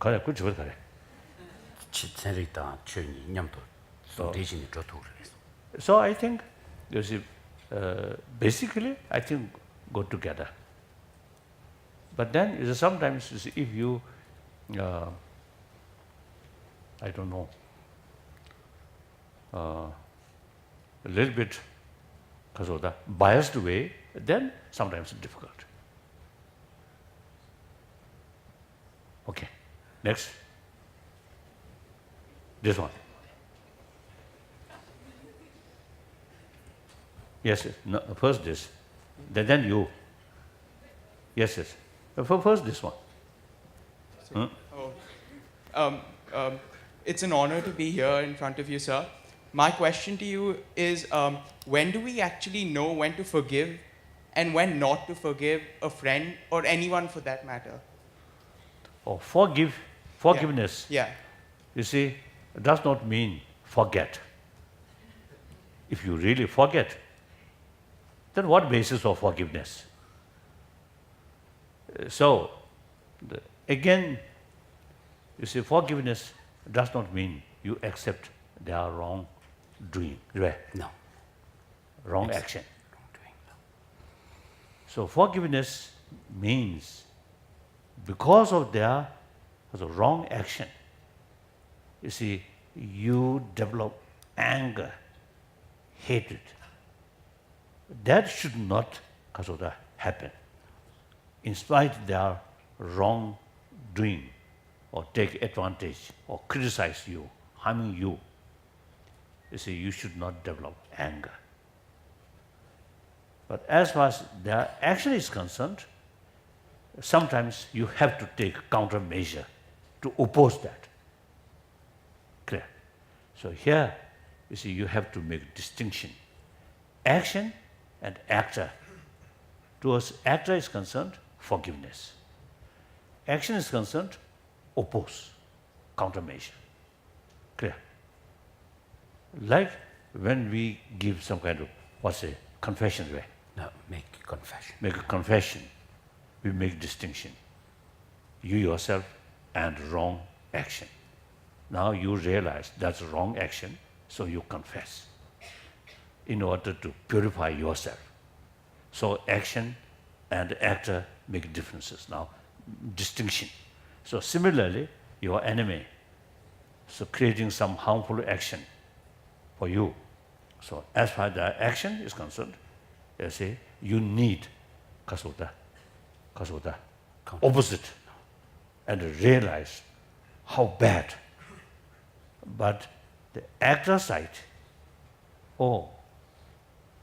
Correct, good, correct. So I think, you see, basically, I think go together. But then, you see, sometimes, you see, if you, I don't know, a little bit because of the biased way, then sometimes it's difficult. Okay, next. This one. Yes, yes. No, first this, then you. Yes, yes. First this one. It's an honor to be here in front of you, sir. My question to you is, when do we actually know when to forgive and when not to forgive a friend or anyone for that matter? Oh, forgiveness. Yeah. You see, does not mean forget. If you really forget, then what basis of forgiveness? So, again, you see, forgiveness does not mean you accept they are wrong doing, right? No. Wrong action. Wrong doing, no. So forgiveness means because of their wrong action, you see, you develop anger, hatred. That should not happen. In spite of their wrong doing, or take advantage, or criticize you, harming you, you see, you should not develop anger. But as far as their action is concerned, sometimes you have to take countermeasure to oppose that. Clear? So here, you see, you have to make distinction. Action and actor. Towards actor is concerned, forgiveness. Action is concerned, oppose, countermeasure. Clear? Like when we give some kind of, confession, right? No, make confession. Make a confession. We make distinction. You yourself and wrong action. Now you realize that's wrong action, so you confess in order to purify yourself. So action and actor make differences. Now, distinction. So similarly, your enemy, so creating some harmful action for you. So as far as the action is concerned, you see, you need opposite, and realize how bad. But the actor side, oh,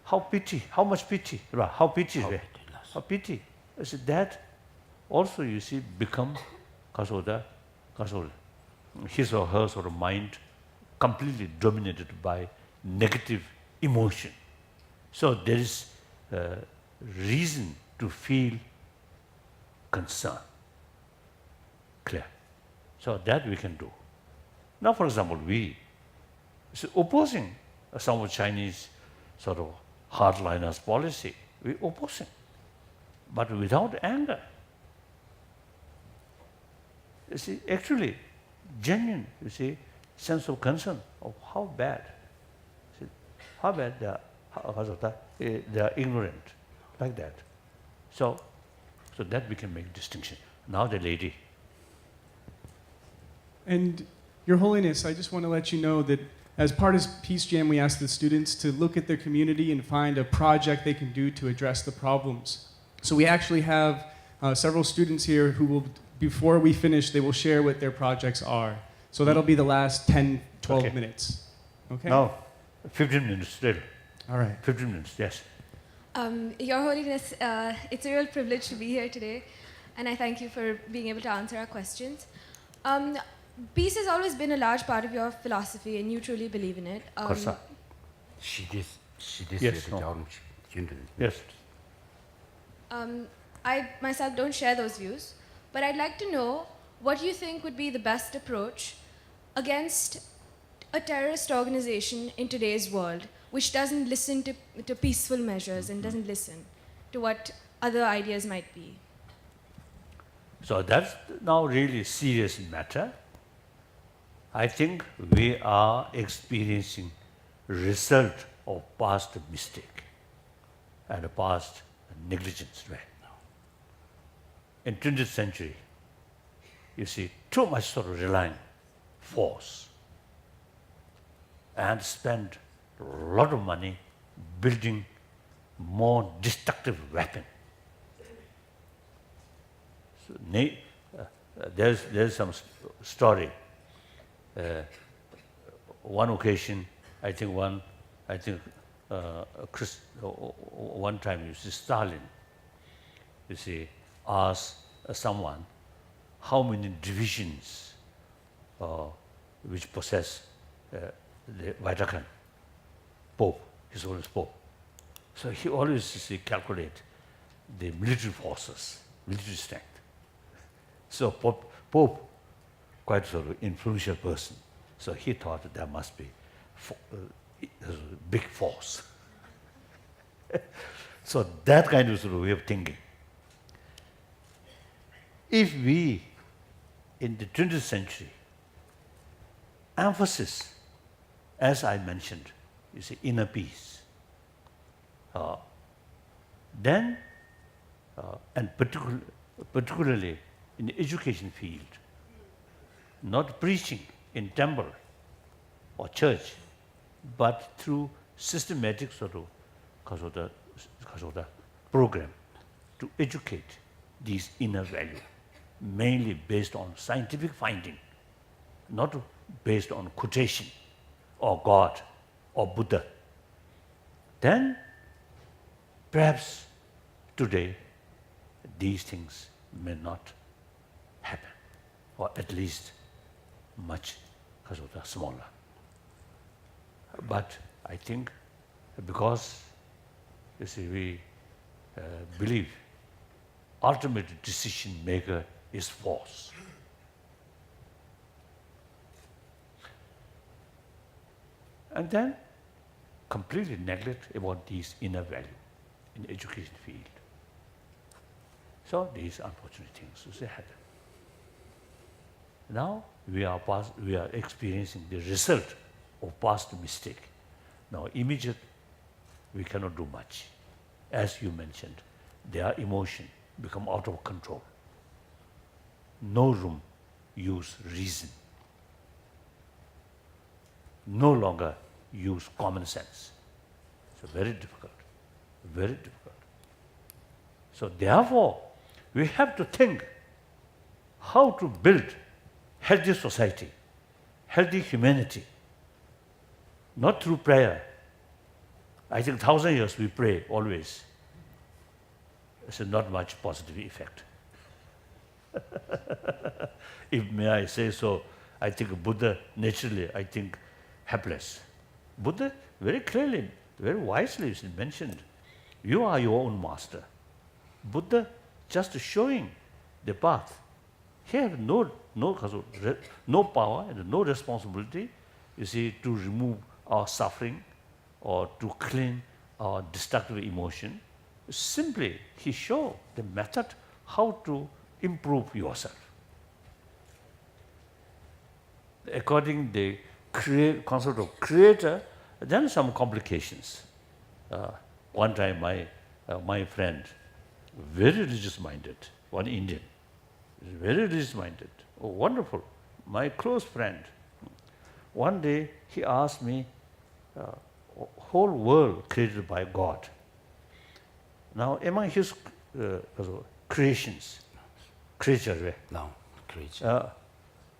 how pity, how much pity, how pity, how pity. You see, that also, you see, become his or her sort of mind completely dominated by negative emotion. So there is reason to feel concern. Clear? So that we can do. Now, for example, we opposing some of Chinese sort of hardliners policy. We opposing, but without anger. You see, actually, genuine, you see, sense of concern of how bad. See, how bad they are ignorant, like that. So that we can make distinction. Now the lady. And Your Holiness, I just want to let you know that As part of Peace Jam, we asked the students to look at their community and find a project they can do to address the problems. So we actually have several students here who will, before we finish, they will share what their projects are. So that'll be the last 10, 12 minutes. Okay? Now, 15 minutes still. All right. 15 minutes, yes. Your Holiness, it's a real privilege to be here today, and I thank you for being able to answer our questions. Peace has always been a large part of your philosophy, and you truly believe in it. Yes, no. Yes. I myself don't share those views, but I'd like to know what you think would be the best approach against a terrorist organization in today's world, which doesn't listen to peaceful measures and doesn't listen to what other ideas might be. So that's now really serious matter. I think we are experiencing result of past mistake and past negligence right now. In 20th century, you see, too much sort of relying force and spend a lot of money building more destructive weapon. So, there's some story. One occasion, one time you see Stalin, you see, asked someone how many divisions which possess the Vatican, Pope, His Holiness Pope. So he always calculate the military forces, military strength. So Pope, quite sort of influential person, so he thought that there must be a big force. So that kind of sort of way of thinking. If we, in the 20th century, emphasis, as I mentioned, you see, inner peace, then, and particularly in the education field, not preaching in temple or church, but through systematic sort of the program to educate these inner values, mainly based on scientific finding, not based on quotation or God or Buddha. Then perhaps today these things may not happen, or at least much smaller. But I think because, you see, we believe ultimate decision maker is force. And then completely neglect about these inner value in the education field. So these unfortunate things happen. Now we are experiencing the result of past mistake. Now immediate, we cannot do much. As you mentioned, their emotion become out of control. No room use reason. No longer use common sense. So very difficult, very difficult. So therefore, we have to think how to build healthy society, healthy humanity, not through prayer. I think 1,000 years we pray always. It's not much positive effect. If may I say so, I think Buddha naturally, I think, helpless. Buddha very clearly, very wisely mentioned, you are your own master. Buddha just showing the path. He has no power and no responsibility, you see, to remove our suffering or to clean our destructive emotion. Simply, he showed the method how to improve yourself. According to the concept of creator, then some complications. One time my friend, very religious-minded, one Indian, very religious-minded, wonderful, my close friend. one day he asked me, whole world created by God. Now, among his creations, creature, No, creature.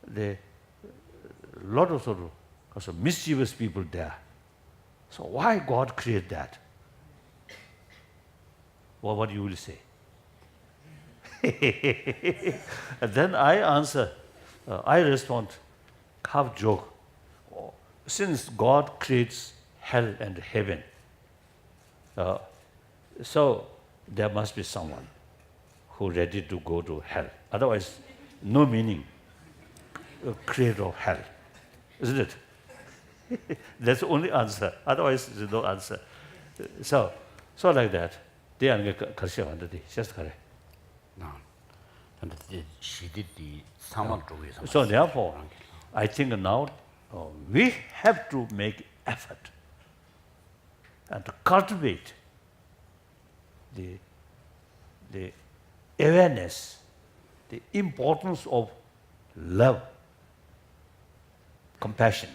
the lot of sort of mischievous people there. So why God created that? Well, what you will say? And then I answer, I respond, half joke. Since God creates hell and heaven, so there must be someone who ready to go to hell. Otherwise, no meaning. Creator of hell, isn't it? That's the only answer. Otherwise, there's no answer. So like that. They are just correct. No. And she did the someone to it. So therefore, I think now we have to make effort and to cultivate the awareness, the importance of love, compassion.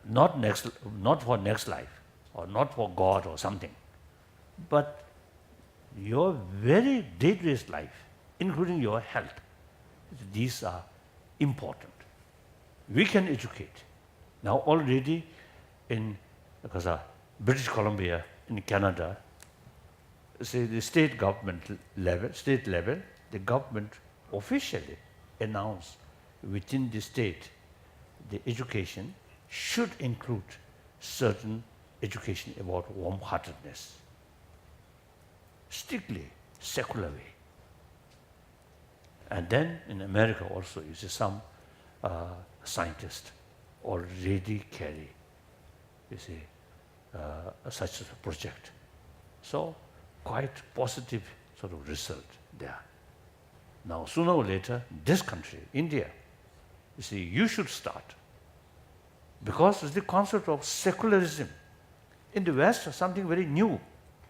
Not for next life, or not for God or something, but your very day-to-day life, including your health. These are important. We can educate. Now already in British Columbia, in Canada, say the state level, the government officially announced within the state the education should include certain education about warm-heartedness, strictly secular way. And then in America also, you see some scientists already carry, you see, such a project. So quite positive sort of result there. Now sooner or later, this country, India, you see, you should start. Because it's the concept of secularism. In the West, something very new.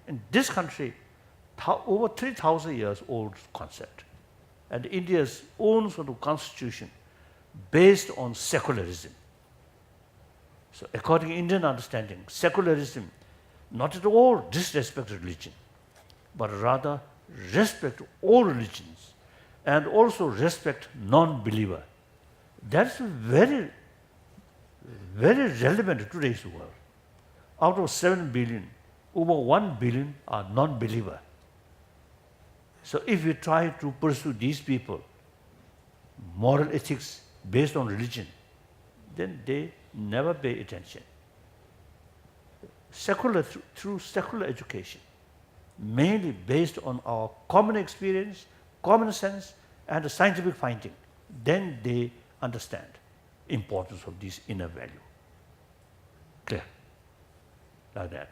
In this country, over 3,000 years old concept. And India's own sort of constitution based on secularism. So according to Indian understanding, secularism not at all disrespect religion, but rather respect all religions and also respect non-believer. That's very, very relevant to today's world. Out of 7 billion, over 1 billion are non-believer. So if we try to pursue these people, moral ethics based on religion, then they never pay attention. Secular, through secular education, mainly based on our common experience, common sense, and scientific finding, then they understand importance of this inner value. Clear? Like that.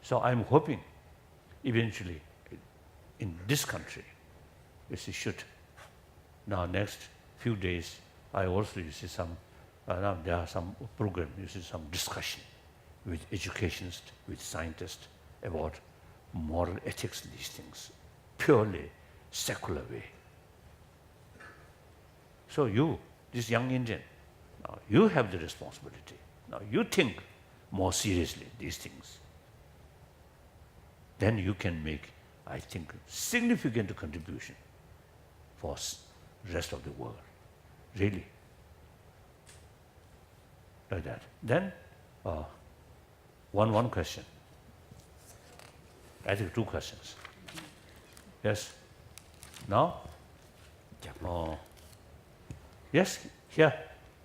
So I'm hoping eventually in this country, you should. Now next few days, I also see some, there are some program, some discussion with educationists, with scientists about moral ethics, these things, purely secular way. So you, this young Indian, now you have the responsibility. Now you think more seriously these things. Then you can make, I think, significant contribution for rest of the world. Really. Like that. Then, one question. I think 2 questions. Yes? Now? Yes? Here.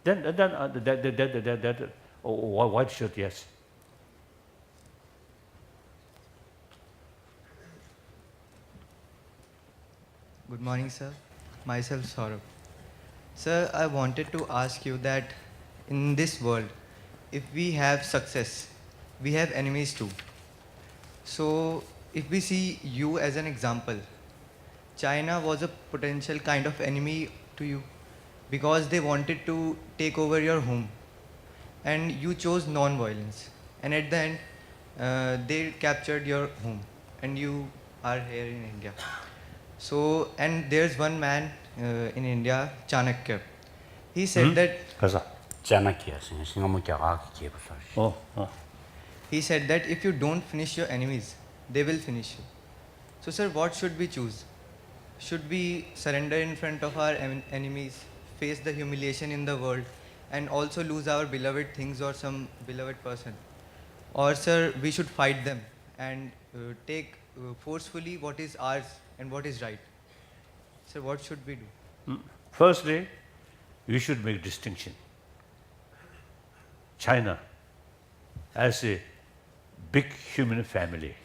Then that white shirt, yes. Good morning, sir. Myself, Saurabh. Sir, I wanted to ask you that in this world, if we have success, we have enemies too. So, if we see you as an example, China was a potential kind of enemy to you because they wanted to take over your home. And you chose non-violence. And at the end, they captured your home. And you are here in India. So, and there's one man in India, Chanakya. He said that he said that if you don't finish your enemies, they will finish you. So, sir, what should we choose? Should we surrender in front of our enemies, face the humiliation in the world, and also lose our beloved things or some beloved person? Or, sir, we should fight them and take forcefully what is ours and what is right? Sir, what should we do? Firstly, we should make distinction. China as a big human family,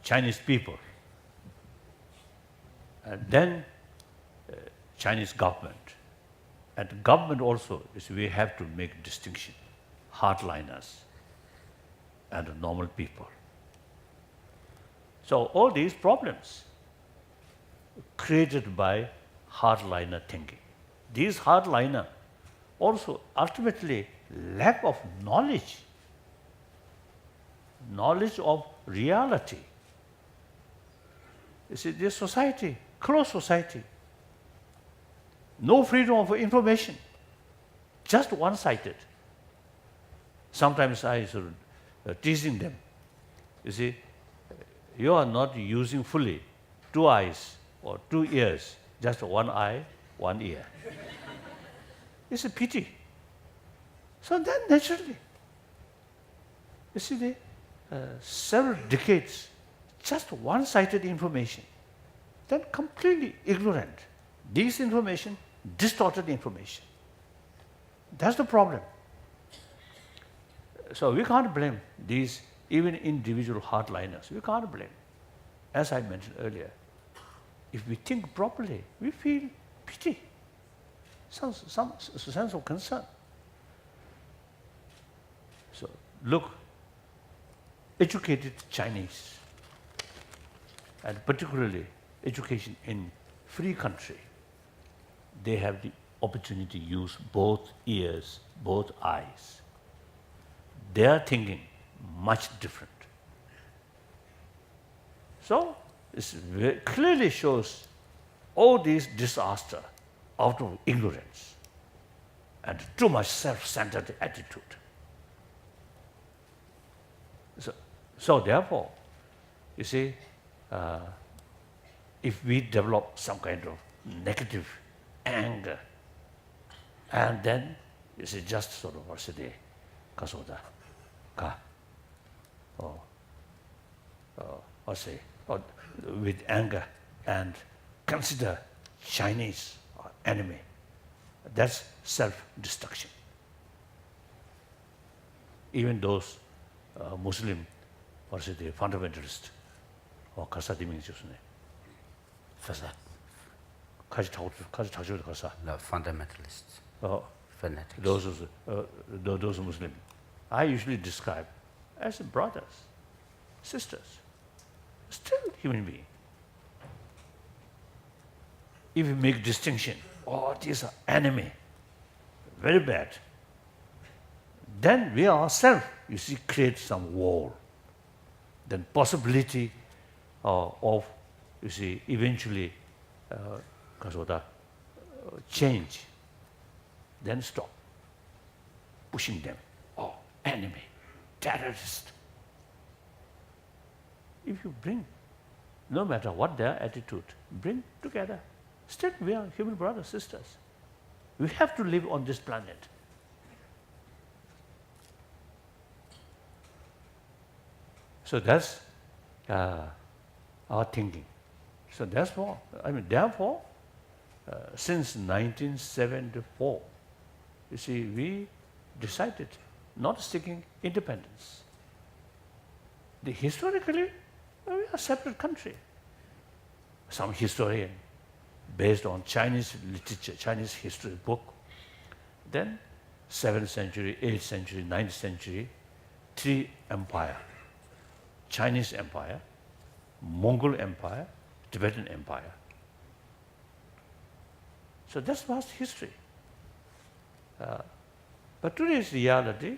Chinese people, and then Chinese government. And government also is we have to make distinction, hardliners and normal people. So all these problems created by hardliner thinking. These hardliner also ultimately lack of knowledge of reality. You see, this society, closed society, no freedom of information, just one-sided. Sometimes I sort of teasing them. You see, you are not using fully 2 eyes or 2 ears, just 1 eye, 1 ear. It's a pity. So then naturally, you see, the several decades, just one-sided information, then completely ignorant. Disinformation, distorted information. That's the problem. So we can't blame these even individual hardliners. We can't blame. As I mentioned earlier, if we think properly, we feel pity, some sense of concern. So look, educated Chinese, and particularly education in free country, they have the opportunity to use both ears, both eyes. They are thinking much different. So it clearly shows all these disaster out of ignorance and too much self-centered attitude. So therefore, you see, if we develop some kind of negative anger, and then you see just sort of what's the kasoda, ka, or say, or with anger and consider Chinese enemy, that's self-destruction. Even those Muslim, or say the fundamentalist, or kasadi means the fundamentalists. Fanatics. Those Muslims, I usually describe as brothers, sisters, still human being. If we make distinction, these are enemy, very bad, then we ourselves, you see, create some wall. Then possibility of, you see, eventually change, then stop pushing them. Enemy, terrorist. If you bring, no matter what their attitude, bring together. Still, we are human brothers, sisters. We have to live on this planet. So that's our thinking. So therefore, since 1974, you see, we decided not seeking independence. Historically, we are a separate country. Some historian, based on Chinese literature, Chinese history book, then 7th century, 8th century, 9th century, 3 empires. Chinese Empire, Mongol Empire, Tibetan Empire. So that's past history. But today's reality,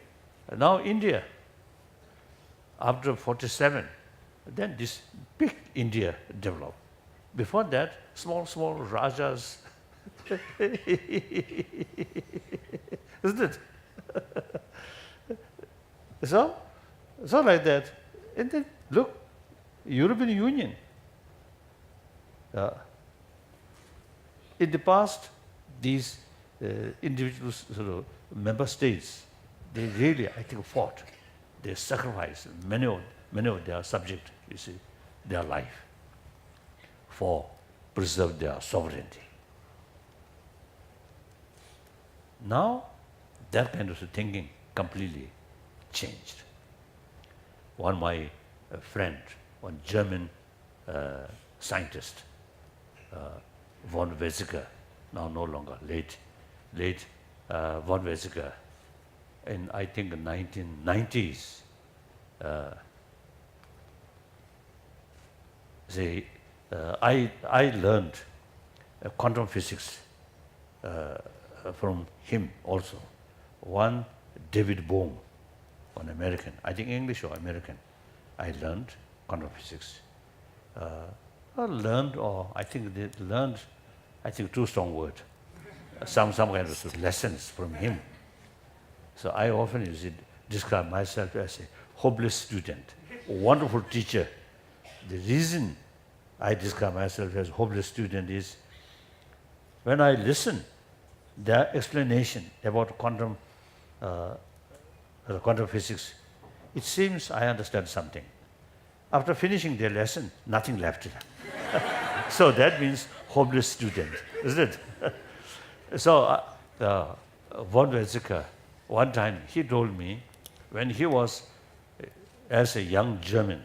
now India, after 47, then this big India developed. Before that, small rajas, Isn't it? So like that. And then, look, European Union. In the past, these individual sort of member states, they really, I think, fought. They sacrificed many of their subjects, you see, their life for preserve their sovereignty. Now, that kind of thinking completely changed. One my friend, one German scientist, von Weizsäcker, now no longer, late von Weizsäcker, in I think the 1990s, I learned quantum physics from him also. One David Bohm, an American, I think English or American, I learned quantum physics. I think too strong word, some kind of lessons from him. So I often describe myself as a hopeless student, a wonderful teacher. The reason I describe myself as a hopeless student is when I listen their explanation about quantum physics, it seems I understand something. After finishing their lesson, nothing left. So that means hopeless student, isn't it? So von Weizsäcker, one time he told me, when he was as a young German,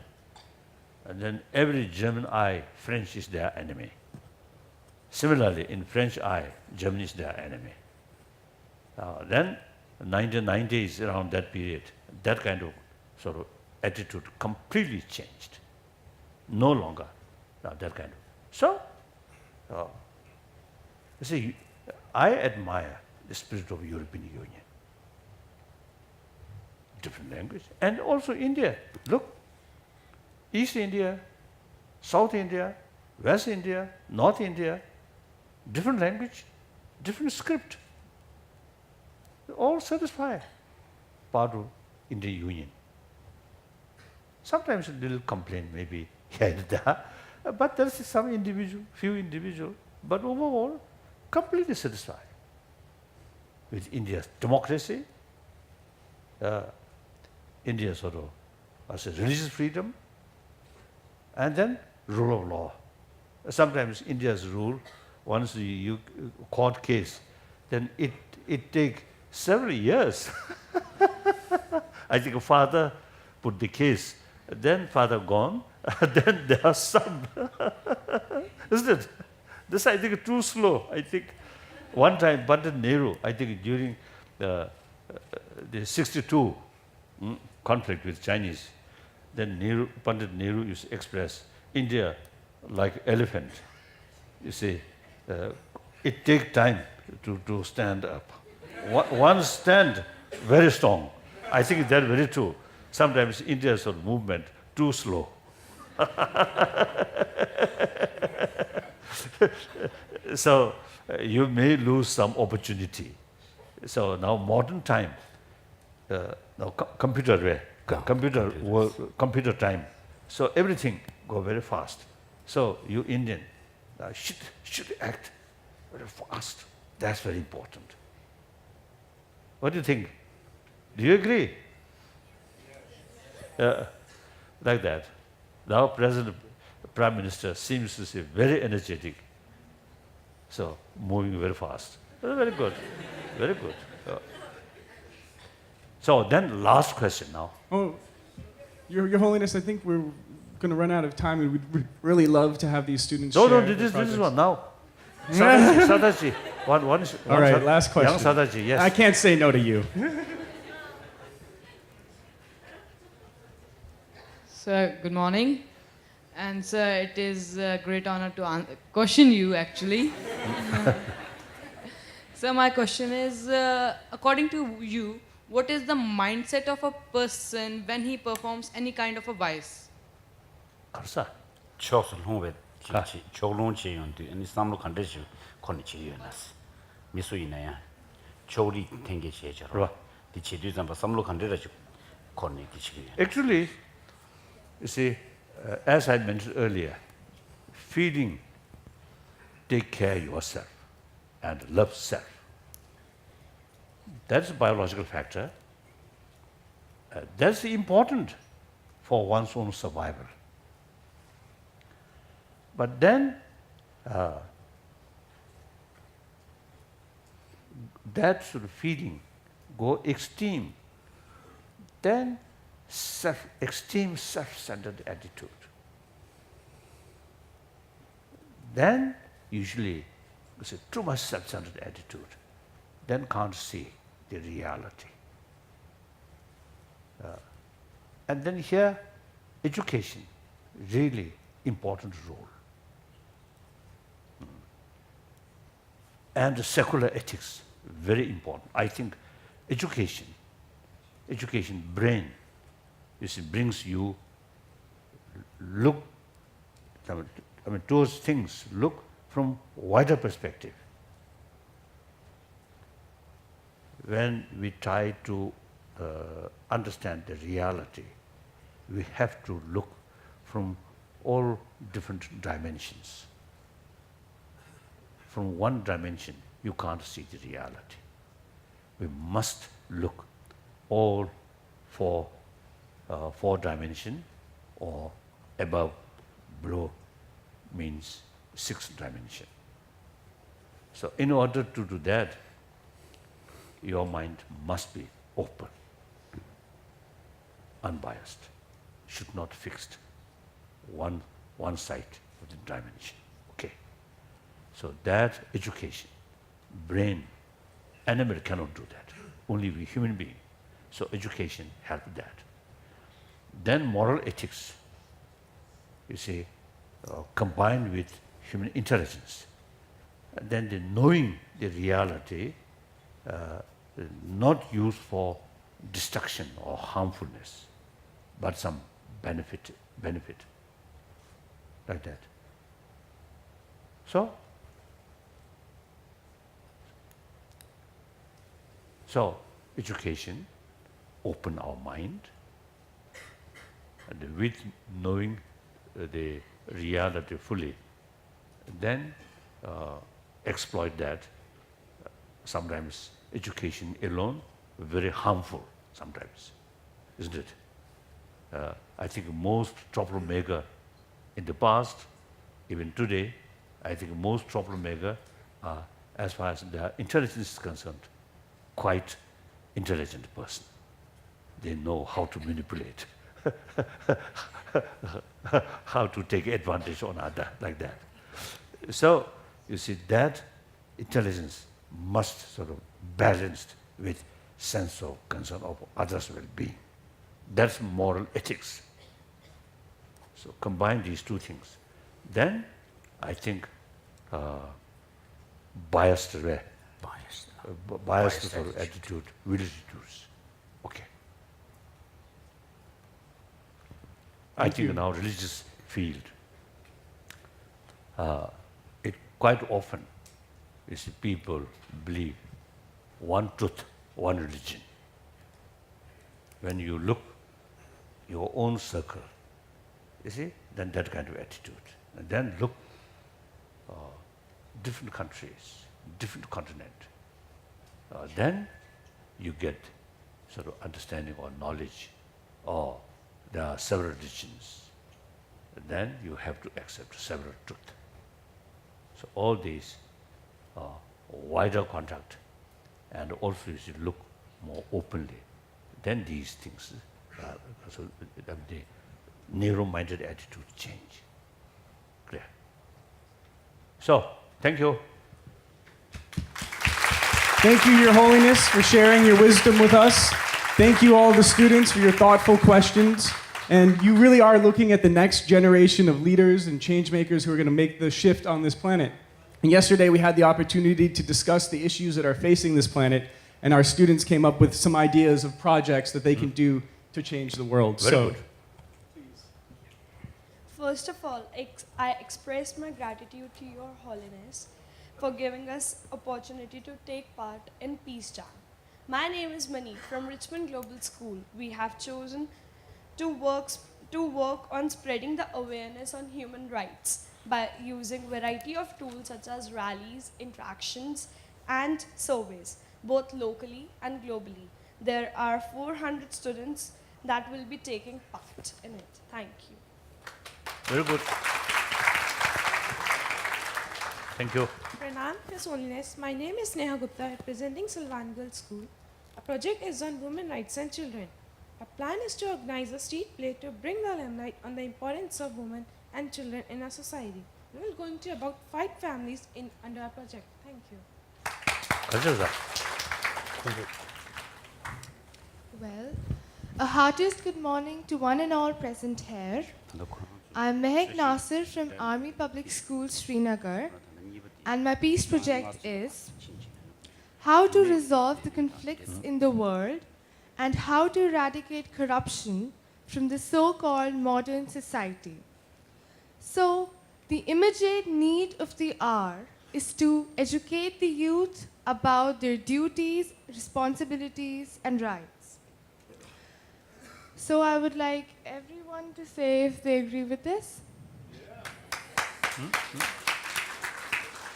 and then every German eye, French is their enemy. Similarly, in French eye, Germany is their enemy. Then, 1990s, around that period, that kind of sort of attitude completely changed. No longer that kind of. So, you see, I admire the spirit of European Union. Different language. And also India. Look, East India, South India, West India, North India, different language, different script. All satisfy part of Indian Union. Sometimes a little complaint maybe here and there, but there is some few individual, but overall, completely satisfied with India's democracy, India sort of as a religious freedom, and then rule of law. Sometimes India's rule, once you court case, then it takes several years. I think a father put the case, then father gone, then their son. Isn't it? This I think too slow. I think one time Pandit Nehru, I think during the 62 conflict with Chinese, then Pandit Nehru used to express India like elephant. You see, it takes time to stand up. One stand very strong. I think that's very true. Sometimes India's sort of movement too slow. So you may lose some opportunity. So now modern time, now computer time. So everything go very fast. So you Indian should act very fast. That's very important. What do you think? Do you agree? Like that. Now Prime Minister seems to say very energetic. So moving very fast. Very good. Very good. So then last question now. Oh, Your Holiness, I think we're going to run out of time, and we'd really love to have these students share No, their this projects. one now. Sadaji. One All right, last question. Young Sadaji, yes. I can't say no to you. Sir, good morning. And sir, it is a great honor to question you actually. So my question is, according to you, what is the mindset of a person when he performs any kind of a vice? Chosen who with choglong che yon tu ani samlo khande chi khoni chi yonas misu ina ya chogri tenge che jaro di che du zamba samlo khande ra chi khoni ki chi. Actually, you see, as I mentioned earlier, feeding, take care yourself and love self. That's a biological factor. That's important for one's own survival. But then, that sort of feeling go extreme, then extreme self-centered attitude. Then usually it's a too much self-centered attitude, then can't see the reality. And then here, education, really important role. And secular ethics, very important. I think education, brain, brings you look, those things look from wider perspective. When we try to understand the reality, we have to look from all different dimensions. From one dimension, you can't see the reality. We must look all four dimension, or above, below means sixth dimension. So in order to do that, your mind must be open, unbiased, should not fixed one side of the dimension. Okay. So that education, brain, animal cannot do that. Only we human being. So education helps that. Then moral ethics, you see, combined with human intelligence. And then the knowing the reality, not used for destruction or harmfulness, but some benefit, like that. So education open our mind, and with knowing the reality fully, then exploit that. Sometimes education alone very harmful sometimes, isn't it? I think most troublemaker in the past, even today, I think most troublemaker are, as far as their intelligence is concerned, quite intelligent person. They know how to manipulate, how to take advantage on other, like that. So, you see, that intelligence must sort of balanced with sense of concern of others' well-being. That's moral ethics. So combine these two things. Then I think biased sort of attitude will reduce. Okay. I think in our religious field, it quite often you see people believe one truth, one religion. When you look your own circle, you see, then that kind of attitude. And then look different countries, different continent. Then you get sort of understanding or knowledge, or there are several religions. And then you have to accept several truth. So all these wider contact, and also you should look more openly. Then these things, so the narrow-minded attitude change. Clear? So, thank you. Thank you, Your Holiness, for sharing your wisdom with us. Thank you, all the students, for your thoughtful questions. And you really are looking at the next generation of leaders and change makers who are going to make the shift on this planet. And yesterday we had the opportunity to discuss the issues that are facing this planet, and our students came up with some ideas of projects that they can do to change the world. Very good. First of all, I express my gratitude to Your Holiness for giving us opportunity to take part in Peace Jam. My name is Mani from Richmond Global School. We have chosen to work on spreading the awareness on human rights by using variety of tools such as rallies, interactions, and surveys, both locally and globally. There are 400 students that will be taking part in it. Thank you. Very good. Thank you. Pranam, His Holiness. My name is Neha Gupta, representing Silvan Girls School. Our project is on women rights and children. Our plan is to organize a street play to bring the limelight on the importance of women and children in our society. We will go into about 5 families under our project. Thank you. Well, a heartiest good morning to one and all present here. I'm Mehek Nasir from Army Public School, Srinagar, and my peace project is how to resolve the conflicts in the world and how to eradicate corruption from the so-called modern society. So, the immediate need of the hour is to educate the youth about their duties, responsibilities, and rights. So I would like everyone to say if they agree with this.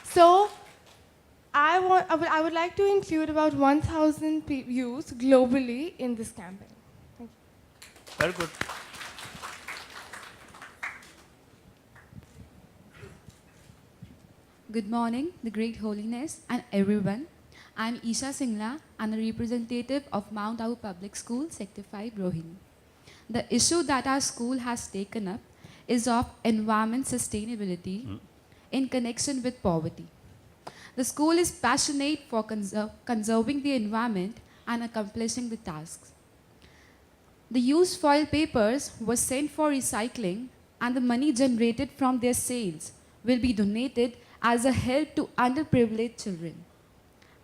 So I would like to include about 1,000 youth globally in this campaign. Thank you. Very good. Good morning, the Great Holiness, and everyone. I'm Isha Singla, and a representative of Mount Abu Public School, Sector 5, Rohini. The issue that our school has taken up is of environment sustainability in connection with poverty. The school is passionate for conserving the environment and accomplishing the tasks. The used foil papers were sent for recycling, and the money generated from their sales will be donated as a help to underprivileged children,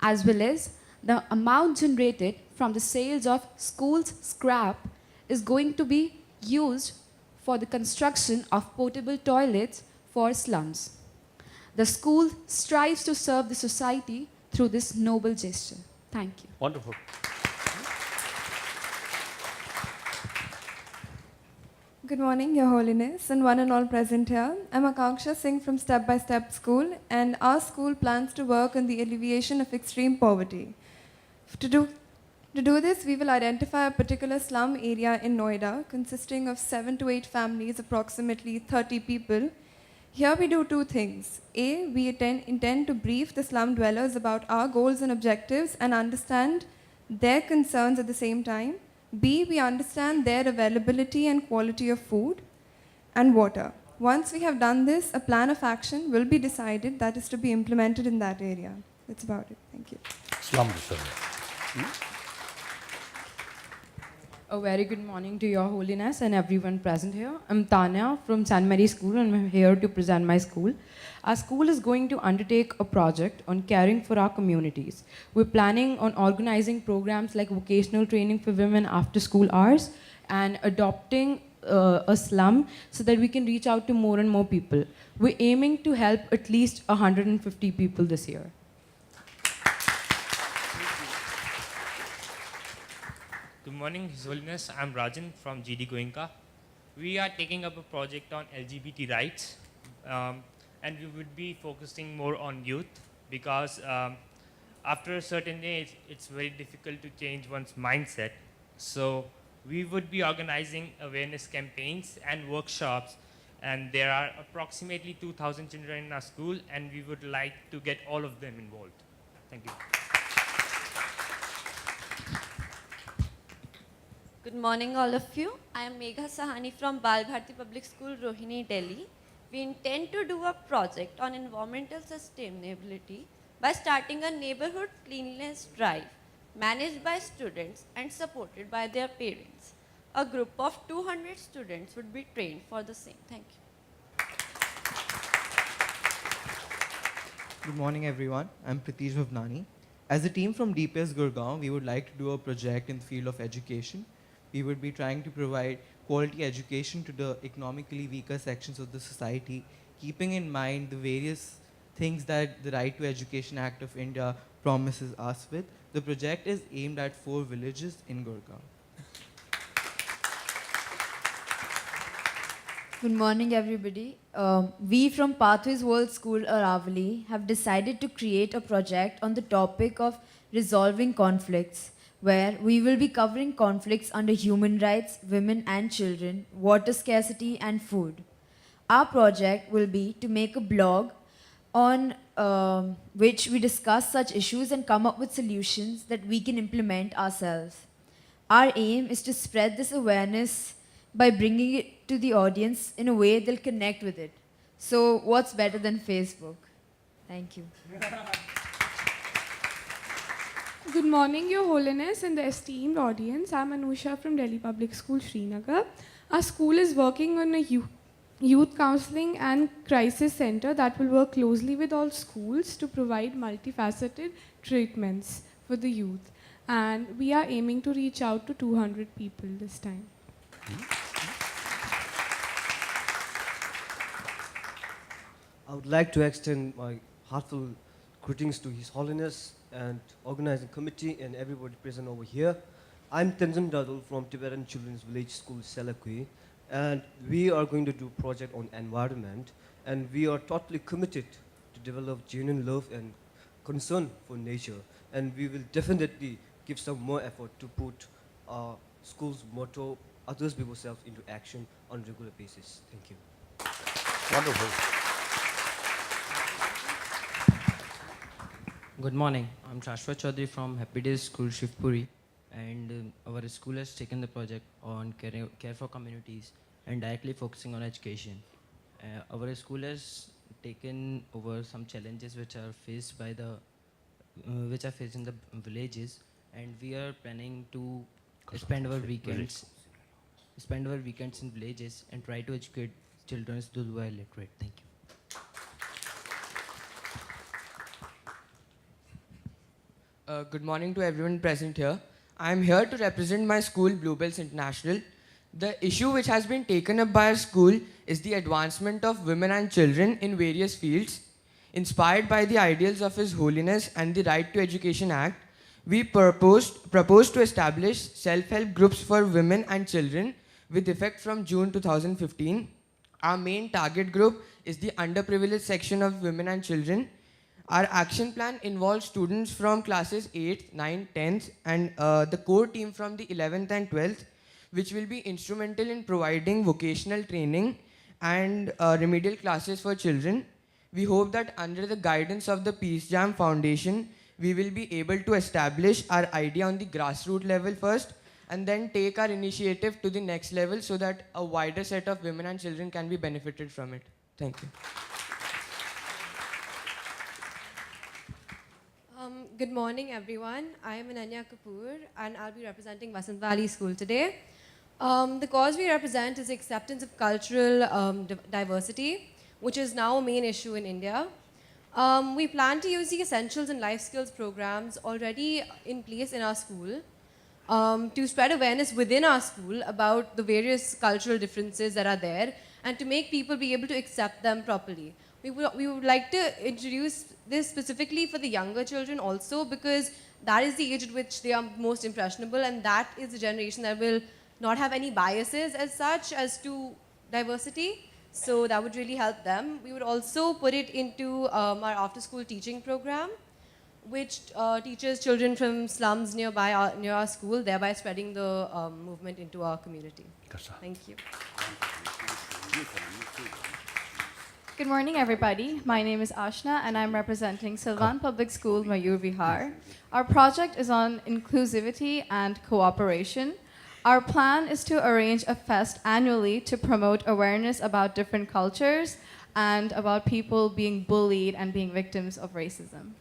as well as the amount generated from the sales of school's scrap is going to be used for the construction of portable toilets for slums. The school strives to serve the society through this noble gesture. Thank you. Wonderful. Good morning, Your Holiness, and one and all present here. I'm Akanksha Singh from Step by Step School, and our school plans to work on the alleviation of extreme poverty. To do this, we will identify a particular slum area in Noida consisting of 7 to 8 families, approximately 30 people. Here we do 2 things. A, we intend to brief the slum dwellers about our goals and objectives and understand their concerns at the same time. B, we understand their availability and quality of food and water. Once we have done this, a plan of action will be decided that is to be implemented in that area. That's about it. Thank you. Slum survey. A very good morning to Your Holiness and everyone present here. I'm Tanya from St. Mary's School, and I'm here to present my school. Our school is going to undertake a project on caring for our communities. We're planning on organizing programs like vocational training for women after school hours and adopting a slum so that we can reach out to more and more people. We're aiming to help at least 150 people this year. Good morning, His Holiness. I'm Rajan from GD Goenka. We are taking up a project on LGBT rights, and we would be focusing more on youth because after a certain age, it's very difficult to change one's mindset. So we would be organizing awareness campaigns and workshops, and there are approximately 2,000 children in our school, and we would like to get all of them involved. Thank you. Good morning, all of you. I am Megha Sahani from Bal Bharati Public School, Rohini, Delhi. We intend to do a project on environmental sustainability by starting a neighborhood cleanliness drive managed by students and supported by their parents. A group of 200 students would be trained for the same. Thank you. Good morning, everyone. I'm Pratish Bhavnani. As a team from DPS Gurgaon, we would like to do a project in the field of education. We would be trying to provide quality education to the economically weaker sections of the society, keeping in mind the various things that the Right to Education Act of India promises us with. The project is aimed at 4 villages in Gurgaon. Good morning, everybody. We from Pathways World School, Aravali, have decided to create a project on the topic of resolving conflicts, where we will be covering conflicts under human rights, women and children, water scarcity, and food. Our project will be to make a blog on which we discuss such issues and come up with solutions that we can implement ourselves. Our aim is to spread this awareness by bringing it to the audience in a way they'll connect with it. So what's better than Facebook? Thank you. Good morning, Your Holiness and the esteemed audience. I'm Anusha from Delhi Public School, Srinagar. Our school is working on a youth counseling and crisis center that will work closely with all schools to provide multifaceted treatments for the youth. And we are aiming to reach out to 200 people this time. I would like to extend my heartfelt greetings to His Holiness and organizing committee and everybody present over here. I'm Tenzin Dadul from Tibetan Children's Village School, Selakui, and we are going to do a project on environment, and we are totally committed to develop genuine love and concern for nature, and we will definitely give some more effort to put our school's motto, others before self, into action on a regular basis. Thank you. Wonderful. Good morning. I'm Shashwat Chaudhary from Happy Days School, Shivpuri, and our school has taken the project on care for communities and directly focusing on education. Our school has taken over some challenges which are faced by the which are faced in the villages, and we are planning to spend our weekends in villages and try to educate children who are illiterate. Thank you. Good morning to everyone present here. I am here to represent my school, Bluebells International. The issue which has been taken up by our school is the advancement of women and children in various fields. Inspired by the ideals of His Holiness and the Right to Education Act, we proposed to establish self-help groups for women and children with effect from June 2015. Our main target group is the underprivileged section of women and children. Our action plan involves students from classes 8th, 9th, 10th, and the core team from the 11th and 12th, which will be instrumental in providing vocational training and remedial classes for children. We hope that under the guidance of the Peace Jam Foundation, we will be able to establish our idea on the grassroots level first, and then take our initiative to the next level so that a wider set of women and children can be benefited from it. Thank you. Good morning, everyone. I am Ananya Kapoor, and I'll be representing Vasant Valley School today. The cause we represent is acceptance of cultural diversity, which is now a main issue in India. We plan to use the Essentials and Life Skills programs already in place in our school to spread awareness within our school about the various cultural differences that are there and to make people be able to accept them properly. We would like to introduce this specifically for the younger children also, because that is the age at which they are most impressionable, and that is the generation that will not have any biases as such as to diversity. So that would really help them. We would also put it into our after-school teaching program, which teaches children from slums near our school, thereby spreading the movement into our community. Thank you. Good morning, everybody. My name is Ashna, and I'm representing Silvan Public School, Mayur Vihar. Our project is on inclusivity and cooperation. Our plan is to arrange a fest annually to promote awareness about different cultures and about people being bullied and being victims of racism.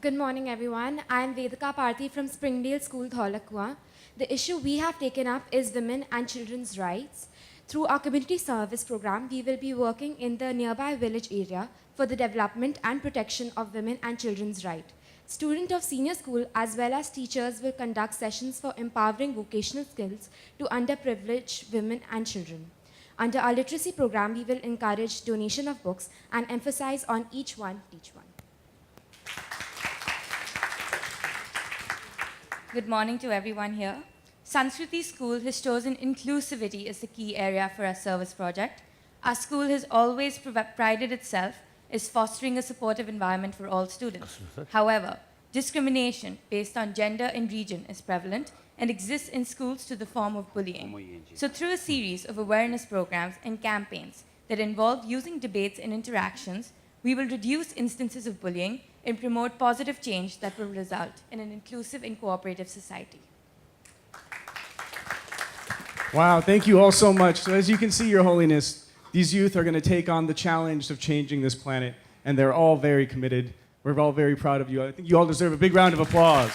Good morning, everyone. I'm Vedika Parthi from Springdale School, Tholakua. The issue we have taken up is women and children's rights. Through our community service program, we will be working in the nearby village area for the development and protection of women and children's rights. Students of senior school as well as teachers will conduct sessions for empowering vocational skills to underprivileged women and children. Under our literacy program, we will encourage donation of books and emphasize on each one, teach one. Good morning to everyone here. Sanskriti School has chosen inclusivity as the key area for our service project. Our school has always prided itself as fostering a supportive environment for all students. However, discrimination based on gender and region is prevalent and exists in schools to the form of bullying. So through a series of awareness programs and campaigns that involve using debates and interactions, we will reduce instances of bullying and promote positive change that will result in an inclusive and cooperative society. Wow, thank you all so much. So as you can see, Your Holiness, these youth are going to take on the challenge of changing this planet, and they're all very committed. We're all very proud of you. I think you all deserve a big round of applause.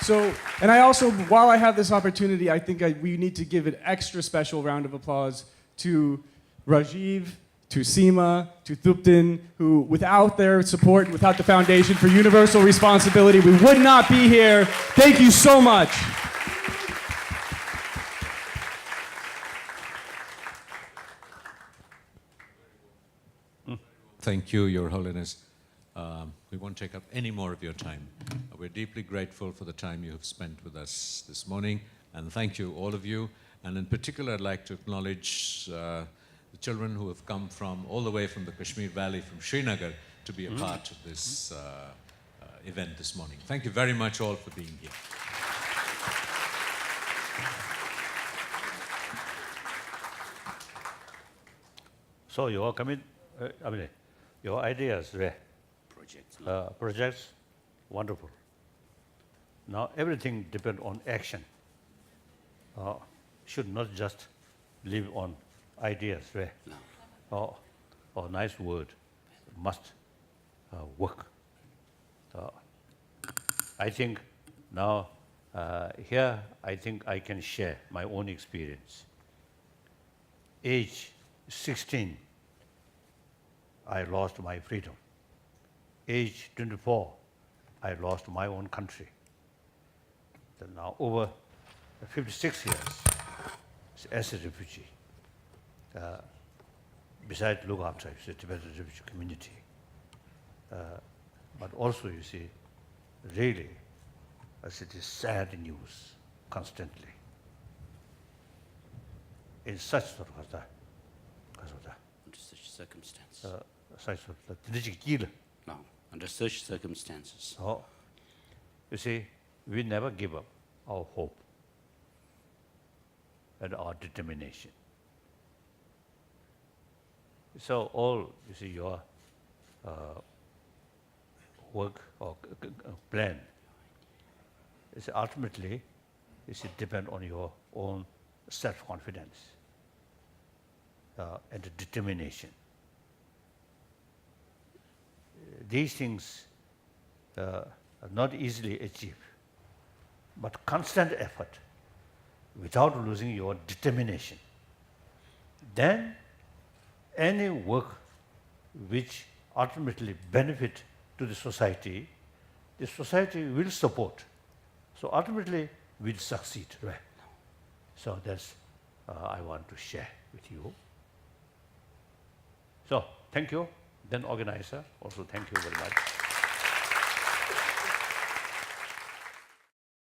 So, and I also, while I have this opportunity, I think we need to give an extra special round of applause to Rajiv, to Seema, to Thupten, who without their support, without the Foundation for Universal Responsibility, we would not be here. Thank you so much. Thank you, Your Holiness. We won't take up any more of your time. We're deeply grateful for the time you have spent with us this morning, and thank you, all of you. And in particular, I'd like to acknowledge the children who have come from all the way from the Kashmir Valley, from Srinagar, to be a part of this event this morning. Thank you very much all for being here. So your your ideas, projects, wonderful. Now everything depends on action. Should not just live on ideas, or nice word, must work. I think now here I think I can share my own experience. Age 16, I lost my freedom. Age 24, I lost my own country. Then now over 56 years as a refugee. Besides look after the Tibetan refugee community. But also you see, really, as it is sad news constantly. In such sort of under such circumstances. No, under such circumstances. You see, we never give up our hope and our determination. So all, you see, your work or plan is ultimately depend on your own self-confidence and determination. These things are not easily achieved, but constant effort without losing your determination. Then any work which ultimately benefit to the society will support. So ultimately we'll succeed, right? So that's I want to share with you. So thank you. Then organizer, also thank you very much.